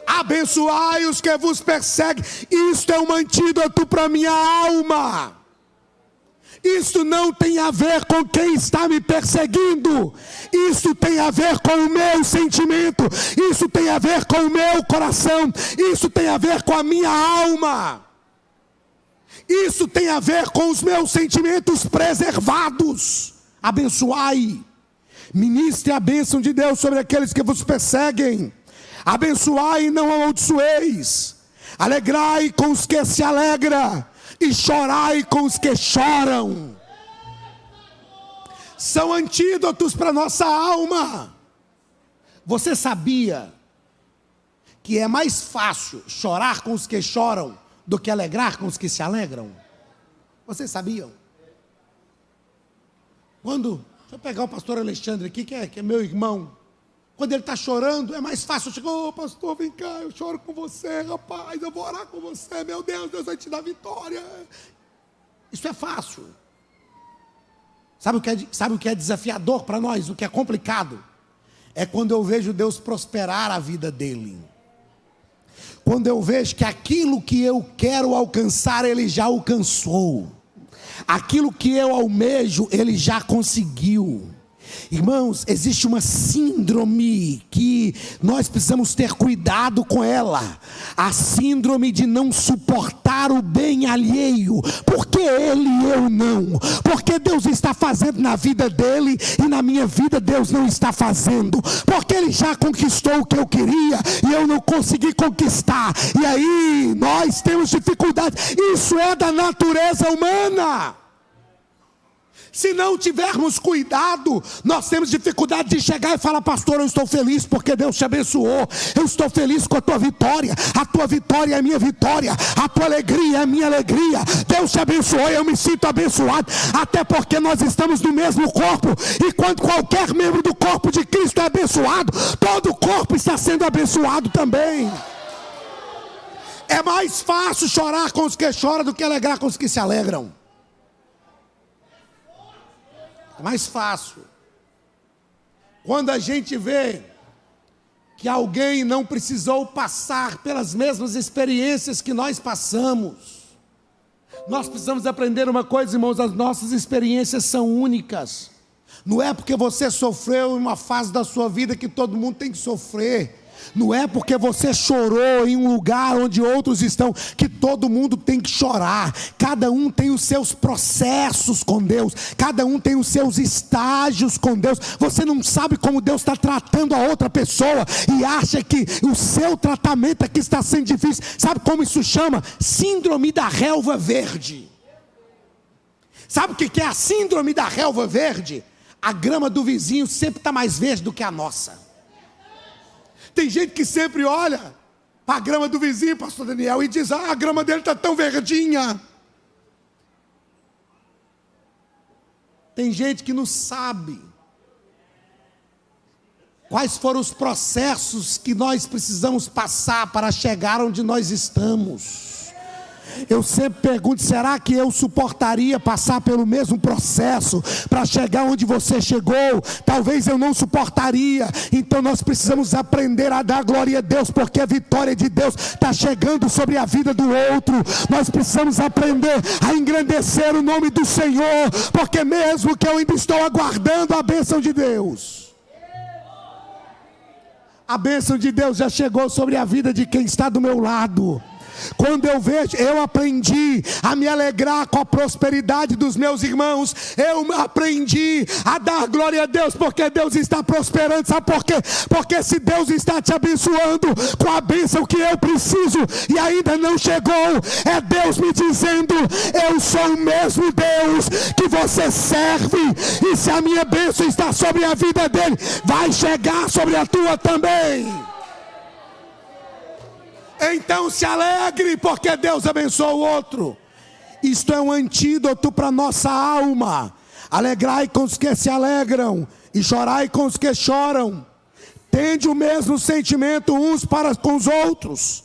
Speaker 1: Abençoai os que vos perseguem. Isto é um antídoto para minha alma. Isso não tem a ver com quem está me perseguindo. Isso tem a ver com o meu sentimento. Isso tem a ver com o meu coração. Isso tem a ver com a minha alma. Isso tem a ver com os meus sentimentos preservados. Abençoai. Ministre a bênção de Deus sobre aqueles que vos perseguem. Abençoai e não amaldiçoeis. Alegrai com os que se alegram. E chorai com os que choram. São antídotos para nossa alma. Você sabia que é mais fácil chorar com os que choram do que alegrar com os que se alegram? Vocês sabiam? Deixa eu pegar o pastor Alexandre aqui, que é meu irmão. Quando ele está chorando, é mais fácil. Eu chego, pastor, vem cá, eu choro com você, rapaz, eu vou orar com você, meu Deus, Deus vai te dar vitória. Isso é fácil. Sabe o que é desafiador para nós, o que é complicado? É quando eu vejo Deus prosperar a vida dele. Quando eu vejo que aquilo que eu quero alcançar, ele já alcançou. Aquilo que eu almejo, ele já conseguiu. Irmãos, existe uma síndrome que nós precisamos ter cuidado com ela. A síndrome de não suportar o bem alheio. Porque ele e eu não. Porque Deus está fazendo na vida dele e na minha vida Deus não está fazendo. Porque ele já conquistou o que eu queria e eu não consegui conquistar. E aí nós temos dificuldade. Isso é da natureza humana. Se não tivermos cuidado, nós temos dificuldade de chegar e falar, pastor, eu estou feliz porque Deus te abençoou. Eu estou feliz com a tua vitória. A tua vitória é a minha vitória. A tua alegria é a minha alegria. Deus te abençoou, eu me sinto abençoado. Até porque nós estamos no mesmo corpo. E quando qualquer membro do corpo de Cristo é abençoado, todo o corpo está sendo abençoado também. É mais fácil chorar com os que choram do que alegrar com os que se alegram. É mais fácil. Quando a gente vê que alguém não precisou passar pelas mesmas experiências que nós passamos. Nós precisamos aprender uma coisa, irmãos, as nossas experiências são únicas. Não é porque você sofreu em uma fase da sua vida que todo mundo tem que sofrer. Não é porque você chorou em um lugar onde outros estão que todo mundo tem que chorar. Cada um tem os seus processos com Deus. Cada um tem os seus estágios com Deus. Você não sabe como Deus está tratando a outra pessoa e acha que o seu tratamento aqui está sendo difícil. Sabe como isso chama? Síndrome da relva verde. Sabe o que é a síndrome da relva verde? A grama do vizinho sempre está mais verde do que a nossa. Tem gente que sempre olha para a grama do vizinho, pastor Daniel, e diz, a grama dele está tão verdinha. Tem gente que não sabe quais foram os processos que nós precisamos passar para chegar onde nós estamos. Eu sempre pergunto, será que eu suportaria passar pelo mesmo processo para chegar onde você chegou? Talvez eu não suportaria. Então nós precisamos aprender a dar glória a Deus, porque a vitória de Deus está chegando sobre a vida do outro. Nós precisamos aprender a engrandecer o nome do Senhor, porque mesmo que eu ainda estou aguardando a bênção de Deus, a bênção de Deus já chegou sobre a vida de quem está do meu lado. Quando eu vejo, eu aprendi a me alegrar com a prosperidade dos meus irmãos. Eu aprendi a dar glória a Deus porque Deus está prosperando. Sabe por quê? Porque se Deus está te abençoando com a bênção que eu preciso e ainda não chegou, é Deus me dizendo, eu sou o mesmo Deus que você serve, e se a minha bênção está sobre a vida dele, vai chegar sobre a tua também. Então se alegre, porque Deus abençoa o outro. Isto é um antídoto para a nossa alma. Alegrai com os que se alegram e chorai com os que choram. Tende o mesmo sentimento uns para com os outros.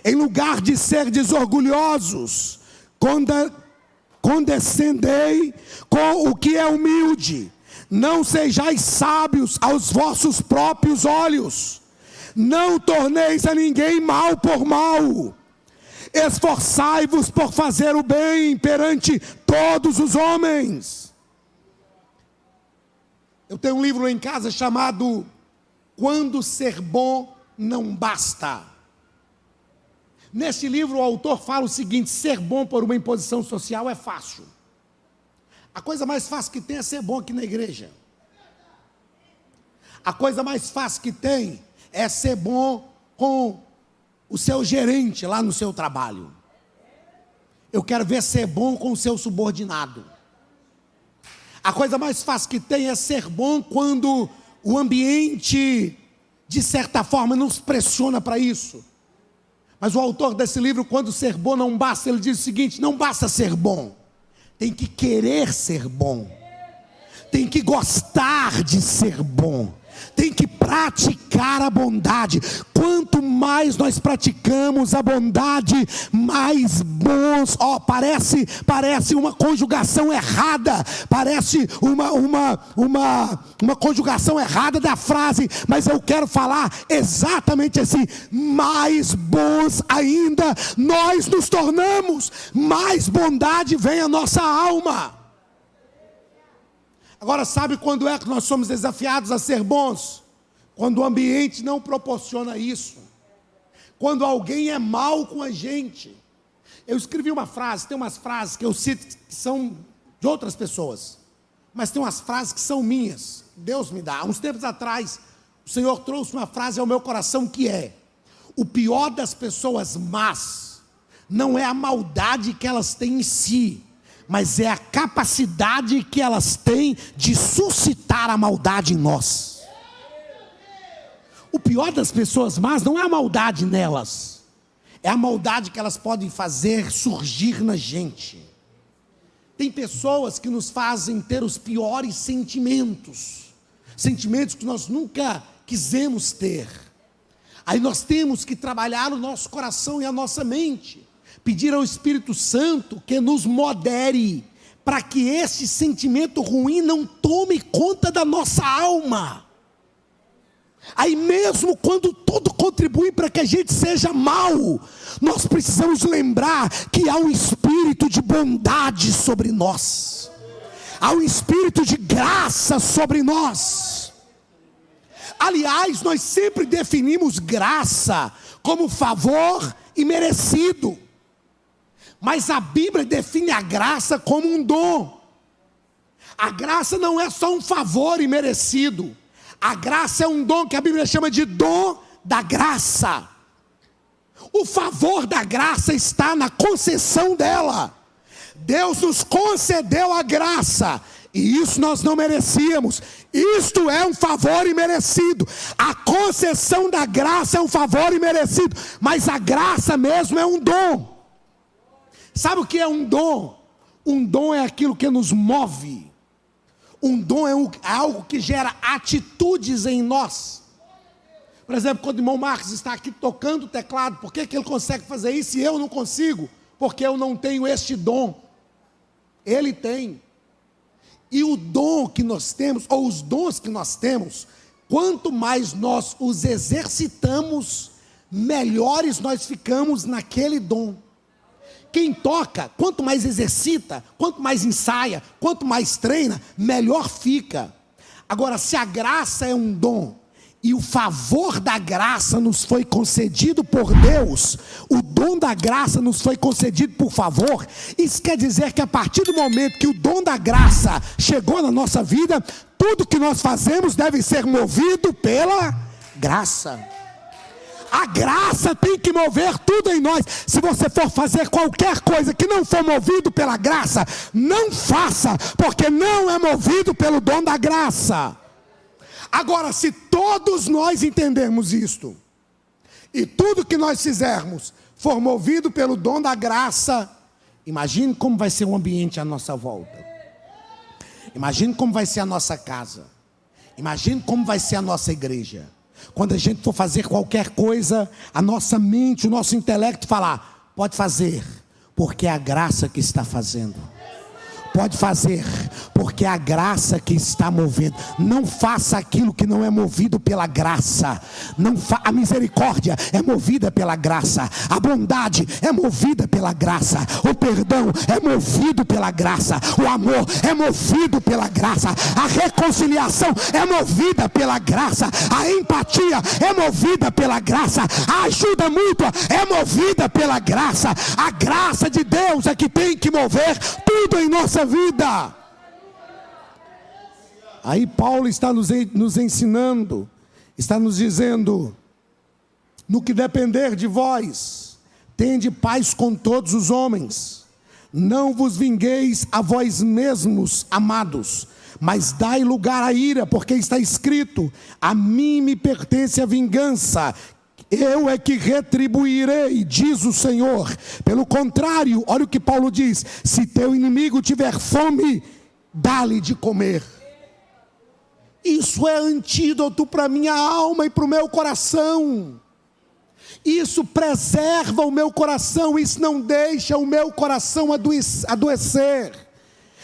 Speaker 1: Em lugar de ser desorgulhosos, condescendei com o que é humilde. Não sejais sábios aos vossos próprios olhos. Não torneis a ninguém mal por mal. esforçai-vos por fazer o bem perante todos os homens. Eu tenho um livro em casa chamado Quando Ser Bom Não Basta. Neste livro o autor fala o seguinte: ser bom por uma imposição social é fácil. A coisa mais fácil que tem é ser bom aqui na igreja. A coisa mais fácil que tem é ser bom com o seu gerente lá no seu trabalho. Eu quero ver ser bom com o seu subordinado. A coisa mais fácil que tem é ser bom quando o ambiente, de certa forma, nos pressiona para isso. Mas o autor desse livro, Quando Ser Bom Não Basta, ele diz o seguinte: não basta ser bom, tem que querer ser bom, tem que gostar de ser bom, tem que praticar a bondade. Quanto mais nós praticamos a bondade, mais bons. Parece uma conjugação errada, parece uma conjugação errada da frase, mas eu quero falar exatamente assim: mais bons ainda nós nos tornamos, mais bondade vem à nossa alma. Agora, sabe quando é que nós somos desafiados a ser bons? Quando o ambiente não proporciona isso. Quando alguém é mal com a gente. Eu escrevi uma frase, tem umas frases que eu cito que são de outras pessoas, mas tem umas frases que são minhas, Deus me dá. Há uns tempos atrás, o Senhor trouxe uma frase ao meu coração que é: o pior das pessoas más não é a maldade que elas têm em si, mas é a capacidade que elas têm de suscitar a maldade em nós. O pior das pessoas más não é a maldade nelas, é a maldade que elas podem fazer surgir na gente. Tem pessoas que nos fazem ter os piores sentimentos, sentimentos que nós nunca quisemos ter. Aí nós temos que trabalhar o nosso coração e a nossa mente, pedir ao Espírito Santo que nos modere, para que esse sentimento ruim não tome conta da nossa alma. Aí mesmo quando tudo contribui para que a gente seja mau, nós precisamos lembrar que há um espírito de bondade sobre nós, há um espírito de graça sobre nós. Aliás, nós sempre definimos graça como favor imerecido, mas a Bíblia define a graça como um dom. A graça não é só um favor imerecido. A graça é um dom que a Bíblia chama de dom da graça. O favor da graça está na concessão dela. Deus nos concedeu a graça, e isso nós não merecíamos. Isto é um favor imerecido. A concessão da graça é um favor imerecido, mas a graça mesmo é um dom. Sabe o que é um dom? Um dom é aquilo que nos move. Um dom é algo que gera atitudes em nós. Por exemplo, quando o irmão Marcos está aqui tocando o teclado, por que ele consegue fazer isso e eu não consigo? Porque eu não tenho este dom. Ele tem. E o dom que nós temos, ou os dons que nós temos, quanto mais nós os exercitamos, melhores nós ficamos naquele dom. Quem toca, quanto mais exercita, quanto mais ensaia, quanto mais treina, melhor fica. Agora, se a graça é um dom, e o favor da graça nos foi concedido por Deus, o dom da graça nos foi concedido por favor, isso quer dizer que a partir do momento que o dom da graça chegou na nossa vida, tudo que nós fazemos deve ser movido pela graça. A graça tem que mover tudo em nós. Se você for fazer qualquer coisa que não for movido pela graça, não faça, porque não é movido pelo dom da graça. Agora, se todos nós entendermos isto, e tudo que nós fizermos for movido pelo dom da graça, imagine como vai ser o ambiente à nossa volta. Imagine como vai ser a nossa casa. Imagine como vai ser a nossa igreja. Quando a gente for fazer qualquer coisa, a nossa mente, o nosso intelecto falar: pode fazer, porque é a graça que está fazendo. Pode fazer, porque é a graça que está movendo. Não faça aquilo que não é movido pela graça. A misericórdia é movida pela graça. A bondade é movida pela graça. O perdão é movido pela graça. O amor é movido pela graça. A reconciliação é movida pela graça. A empatia é movida pela graça. A ajuda mútua é movida pela graça. A graça de Deus é que tem que mover tudo em nossa vida. Aí Paulo está nos ensinando, está nos dizendo: no que depender de vós, tende paz com todos os homens. Não vos vingueis a vós mesmos, amados, mas dai lugar à ira, porque está escrito: a mim me pertence a vingança, eu é que retribuirei, diz o Senhor. Pelo contrário, olha o que Paulo diz: se teu inimigo tiver fome, dá-lhe de comer. Isso é antídoto para a minha alma e para o meu coração. Isso preserva o meu coração, isso não deixa o meu coração adoecer.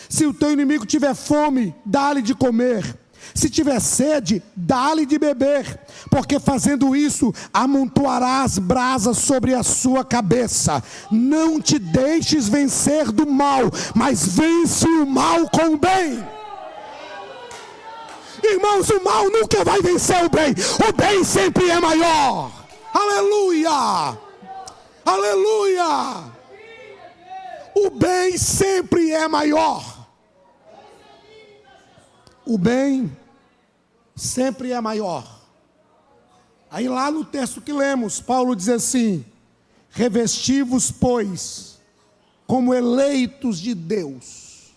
Speaker 1: Se o teu inimigo tiver fome, dá-lhe de comer. Se tiver sede, dá-lhe de beber, porque fazendo isso, amontoarás brasas sobre a sua cabeça. Não te deixes vencer do mal, mas vence o mal com o bem. Irmãos, o mal nunca vai vencer o bem sempre é maior. Aleluia, aleluia. O bem sempre é maior. O bem sempre é maior. Aí lá no texto que lemos, Paulo diz assim: revesti-vos, pois, como eleitos de Deus.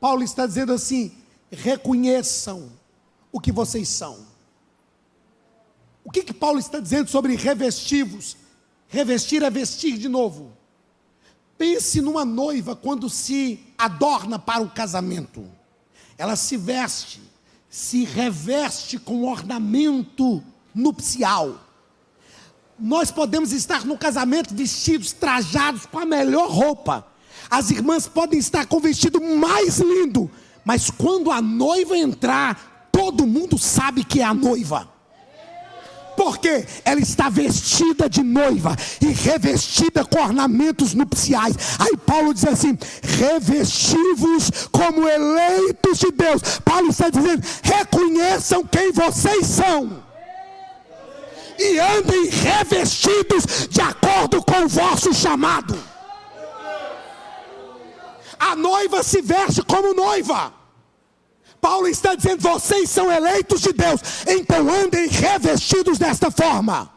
Speaker 1: Paulo está dizendo assim: reconheçam o que vocês são. O que Paulo está dizendo sobre revesti-vos? Revestir é vestir de novo. Pense numa noiva quando se adorna para o casamento. Ela se veste, se reveste com ornamento nupcial. Nós podemos estar no casamento vestidos, trajados com a melhor roupa. As irmãs podem estar com o vestido mais lindo, mas quando a noiva entrar, todo mundo sabe que é a noiva. Porque ela está vestida de noiva e revestida com ornamentos nupciais. Aí Paulo diz assim: revesti-vos como eleitos de Deus. Paulo está dizendo: reconheçam quem vocês são e andem revestidos de acordo com o vosso chamado. A noiva se veste como noiva. Paulo está dizendo: vocês são eleitos de Deus, então andem revestidos desta forma.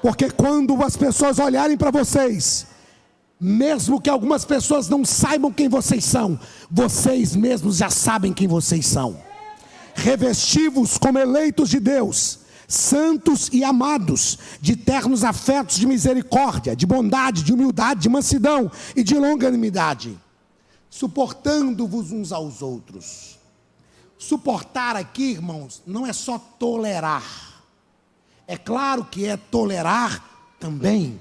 Speaker 1: Porque quando as pessoas olharem para vocês, mesmo que algumas pessoas não saibam quem vocês são, vocês mesmos já sabem quem vocês são. Revesti-vos como eleitos de Deus, santos e amados, de ternos afetos de misericórdia, de bondade, de humildade, de mansidão e de longanimidade, suportando-vos uns aos outros. Suportar aqui, irmãos, não é só tolerar. É claro que é tolerar também.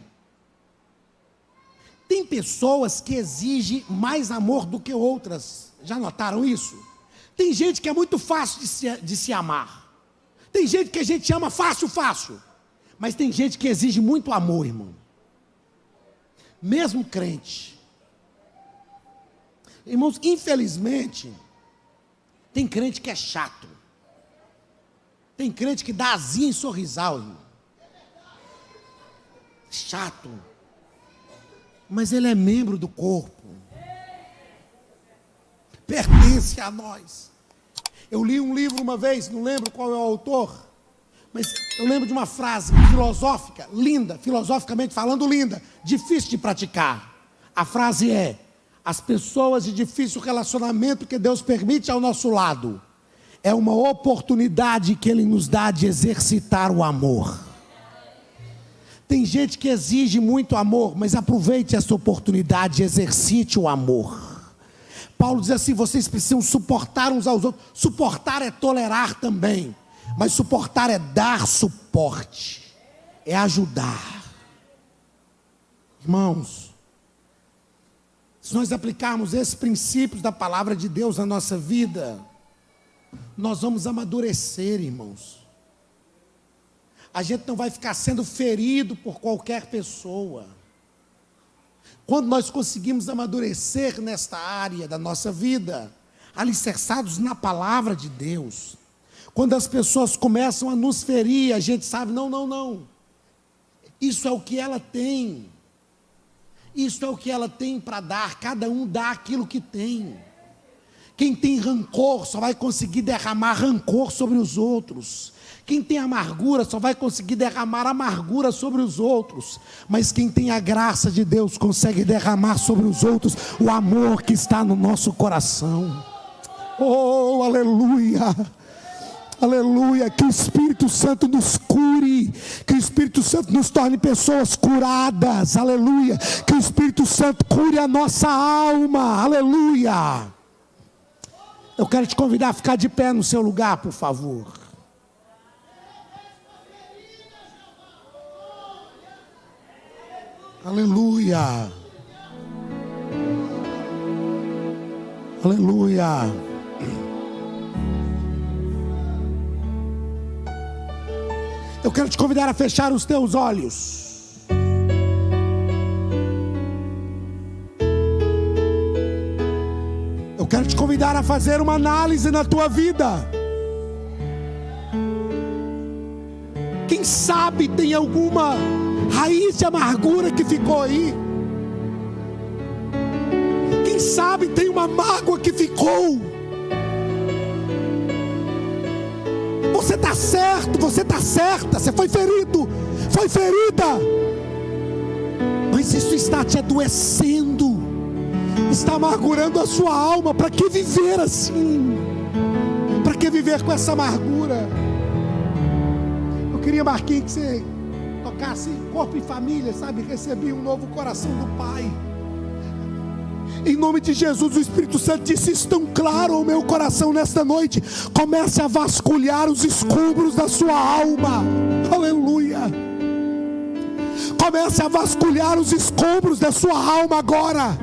Speaker 1: Tem pessoas que exigem mais amor do que outras. Já notaram isso? Tem gente que é muito fácil de se amar. Tem gente que a gente ama fácil. Mas tem gente que exige muito amor, irmão. Mesmo crente. Irmãos, infelizmente, tem crente que é chato. Tem crente que dá asinha em sorrisal, irmão. Chato. Mas ele é membro do corpo. Pertence a nós. Eu li um livro uma vez, não lembro qual é o autor, mas eu lembro de uma frase filosófica, linda, filosoficamente falando linda, difícil de praticar. A frase é: as pessoas de difícil relacionamento que Deus permite ao nosso lado, é uma oportunidade que Ele nos dá de exercitar o amor. Tem gente que exige muito amor, mas aproveite essa oportunidade e exercite o amor. Paulo diz assim: vocês precisam suportar uns aos outros. Suportar é tolerar também, mas suportar é dar suporte, é ajudar. Irmãos, Se nós aplicarmos esses princípios da palavra de Deus na nossa vida, nós vamos amadurecer, irmãos. A gente não vai ficar sendo ferido por qualquer pessoa. Quando nós conseguimos amadurecer nesta área da nossa vida, alicerçados na palavra de Deus, quando as pessoas começam a nos ferir, a gente sabe, não. Isso é o que ela tem. Isso é o que ela tem para dar. Cada um dá aquilo que tem. Quem tem rancor só vai conseguir derramar rancor sobre os outros. Quem tem amargura só vai conseguir derramar amargura sobre os outros. Mas quem tem a graça de Deus consegue derramar sobre os outros o amor que está no nosso coração. Oh, aleluia! Aleluia, que o Espírito Santo nos cure, que o Espírito Santo nos torne pessoas curadas, aleluia, que o Espírito Santo cure a nossa alma, aleluia. Eu quero te convidar a ficar de pé no seu lugar, por favor. Aleluia, aleluia. Eu quero te convidar a fechar os teus olhos. Eu quero te convidar a fazer uma análise na tua vida. Quem sabe tem alguma raiz de amargura que ficou aí. Quem sabe tem uma mágoa que ficou. Você está certo, você está certa, você foi ferido, foi ferida, mas isso está te adoecendo, está amargurando a sua alma. Para que viver assim? Para que viver com essa amargura? Eu queria, Marquinhos, que você tocasse corpo e família, sabe? Recebi um novo coração do Pai. Em nome de Jesus, o Espírito Santo disse: estão claro o meu coração nesta noite. Comece a vasculhar os escombros da sua alma. Aleluia. Comece a vasculhar os escombros da sua alma agora.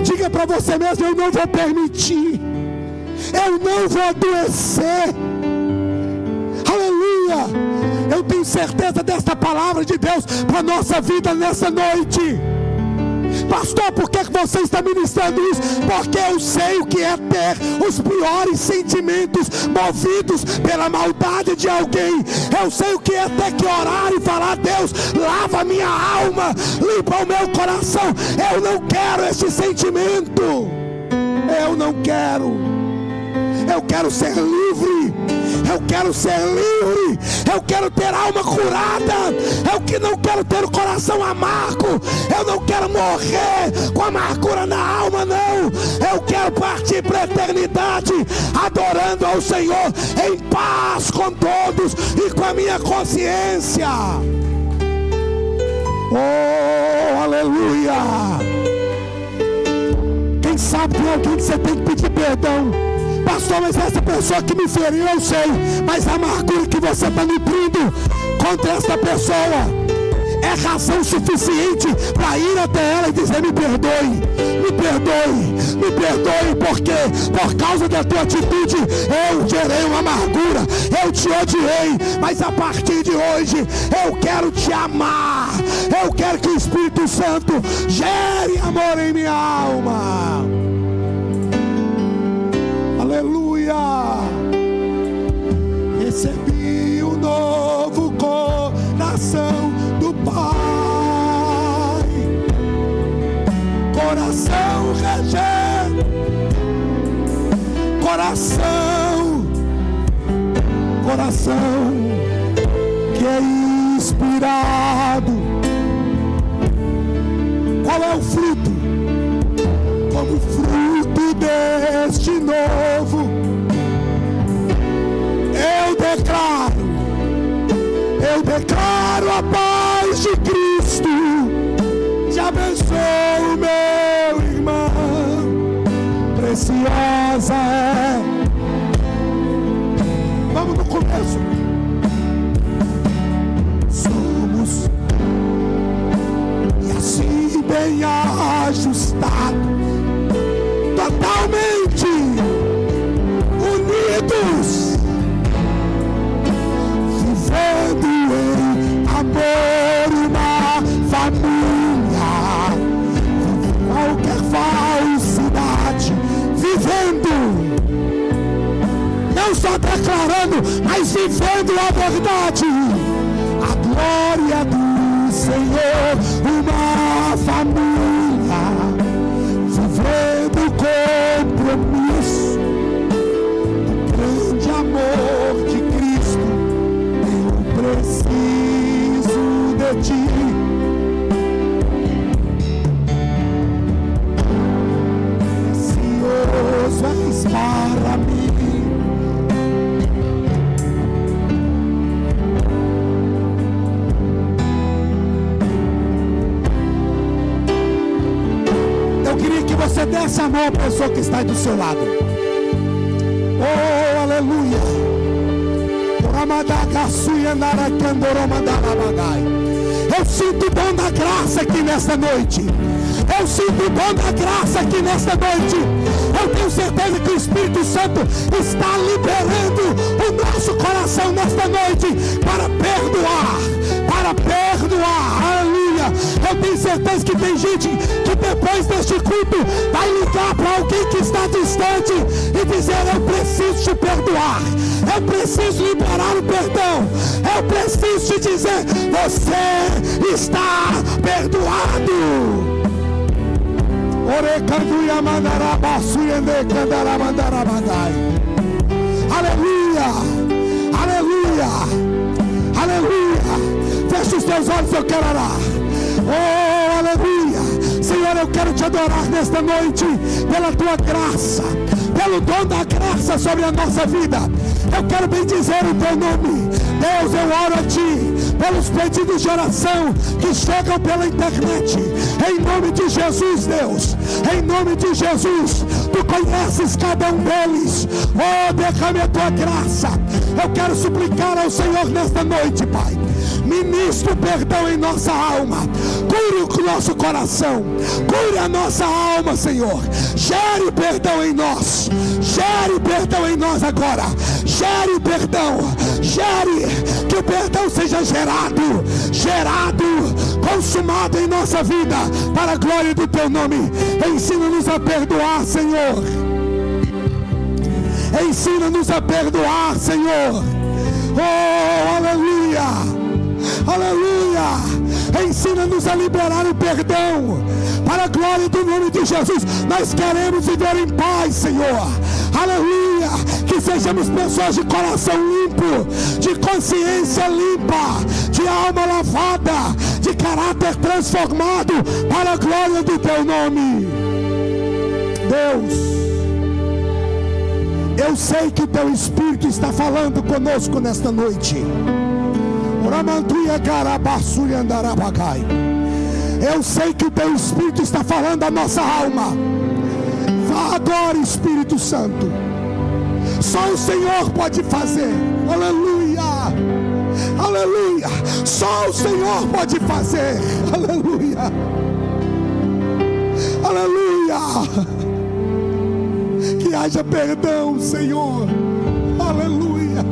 Speaker 1: Diga para você mesmo: eu não vou permitir, eu não vou adoecer. Aleluia. Eu tenho certeza desta palavra de Deus para a nossa vida nessa noite. Pastor, por que você está ministrando isso? Porque eu sei o que é ter os piores sentimentos movidos pela maldade de alguém. Eu sei o que é ter que orar e falar: Deus, lava minha alma, limpa o meu coração. Eu não quero esse sentimento. Eu não quero. Eu quero ser livre. Eu quero ser livre. Eu quero ter alma curada. Eu não quero ter o coração amargo. Eu não quero morrer com amargura na alma, não. Eu quero partir para a eternidade adorando ao Senhor em paz com todos e com a minha consciência. Oh, aleluia. Quem sabe tem alguém que você tem que pedir perdão. Pastor, mas essa pessoa que me feriu, eu sei, mas a amargura que você está nutrindo contra essa pessoa é razão suficiente para ir até ela e dizer: me perdoe, me perdoe, me perdoe, porque por causa da tua atitude eu gerei uma amargura, eu te odiei, mas a partir de hoje eu quero te amar. Eu quero que o Espírito Santo gere amor em minha alma. Aleluia. Recebi um novo coração do Pai, coração regendo, coração que é inspirado. Qual é o fruto? Como fruto deste novo, eu declaro a paz de Cristo. Te abençoo, meu irmão, preciosa é. Vamos no começo. Somos e assim bem ajustados, totalmente unidos, vivendo em amor, uma família, qualquer falsidade, vivendo, não só declarando, mas vivendo a verdade, a glória do Senhor, uma família, vivendo compromisso, o grande amor de Cristo. Eu preciso de ti, precioso és para mim. Você desse a mão à pessoa que está aí do seu lado. Oh, aleluia. Eu sinto o dom da graça aqui nesta noite. Eu sinto o dom da graça aqui nesta noite. Eu tenho certeza que o Espírito Santo está liberando o nosso coração nesta noite para perdoar. Para perdoar. Aleluia. Eu tenho certeza que tem gente que depois deste culto vai ligar para alguém que está distante e dizer: eu preciso te perdoar, eu preciso liberar o perdão, eu preciso te dizer: você está perdoado. Aleluia, aleluia, aleluia. Feche os teus olhos, eu quero orar. Oh, aleluia. Senhor, eu quero te adorar nesta noite pela tua graça, pelo dom da graça sobre a nossa vida. Eu quero bendizer o teu nome. Deus, eu oro a ti pelos pedidos de oração que chegam pela internet. Em nome de Jesus, Deus, em nome de Jesus, tu conheces cada um deles. Oh, derrame a tua graça. Eu quero suplicar ao Senhor nesta noite, Pai. Ministre o perdão em nossa alma. Cure o nosso coração. Cure a nossa alma, Senhor. Gere perdão em nós. Gere perdão em nós agora. Gere perdão. Gere. Que o perdão seja gerado, consumado em nossa vida, para a glória do teu nome. Ensina-nos a perdoar, Senhor. Ensina-nos a perdoar, Senhor. Oh, aleluia. Aleluia. Ensina-nos a liberar o perdão para a glória do nome de Jesus. Nós queremos viver em paz, Senhor. Aleluia. Que sejamos pessoas de coração limpo, de consciência limpa, de alma lavada, de caráter transformado para a glória do teu nome. Deus, eu sei que o teu Espírito está falando conosco nesta noite. Eu sei que o teu Espírito está falando a nossa alma. Vá agora, Espírito Santo. Só o Senhor pode fazer. Aleluia. Aleluia. Só o Senhor pode fazer. Aleluia. Aleluia. Que haja perdão, Senhor. Aleluia.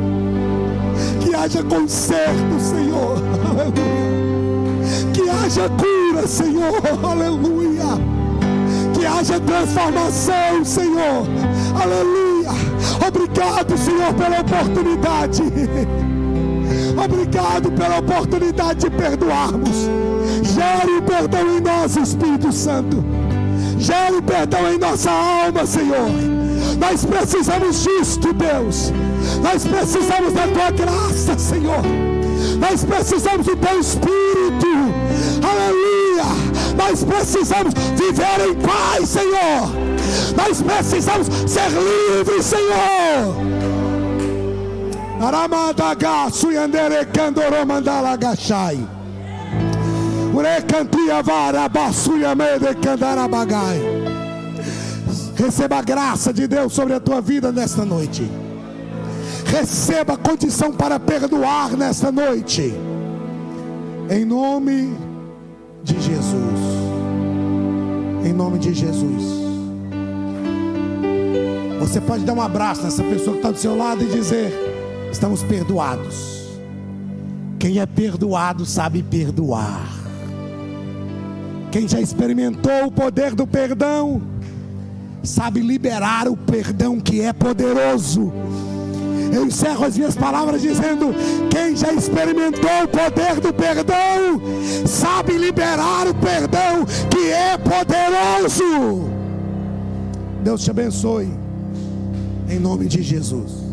Speaker 1: Que haja conserto, Senhor. Aleluia. Que haja cura, Senhor. Aleluia. Que haja transformação, Senhor. Aleluia. Obrigado, Senhor, pela oportunidade. Obrigado pela oportunidade de perdoarmos. Gere o perdão em nós, Espírito Santo. Gere o perdão em nossa alma, Senhor. Nós precisamos disto, Deus. Nós precisamos da tua graça, Senhor. Nós precisamos do teu Espírito. Aleluia. Nós precisamos viver em paz, Senhor. Nós precisamos ser livres, Senhor. Aramadaga suyandere kandoro mandala gashai. Urekantia vara basuya mede kandara bagai. Receba a graça de Deus sobre a tua vida nesta noite. Receba a condição para perdoar nesta noite. Em nome de Jesus. Em nome de Jesus. Você pode dar um abraço nessa pessoa que está do seu lado e dizer: estamos perdoados. Quem é perdoado sabe perdoar. Quem já experimentou o poder do perdão sabe liberar o perdão que é poderoso. Eu encerro as minhas palavras dizendo: quem já experimentou o poder do perdão sabe liberar o perdão que é poderoso. Deus te abençoe, em nome de Jesus.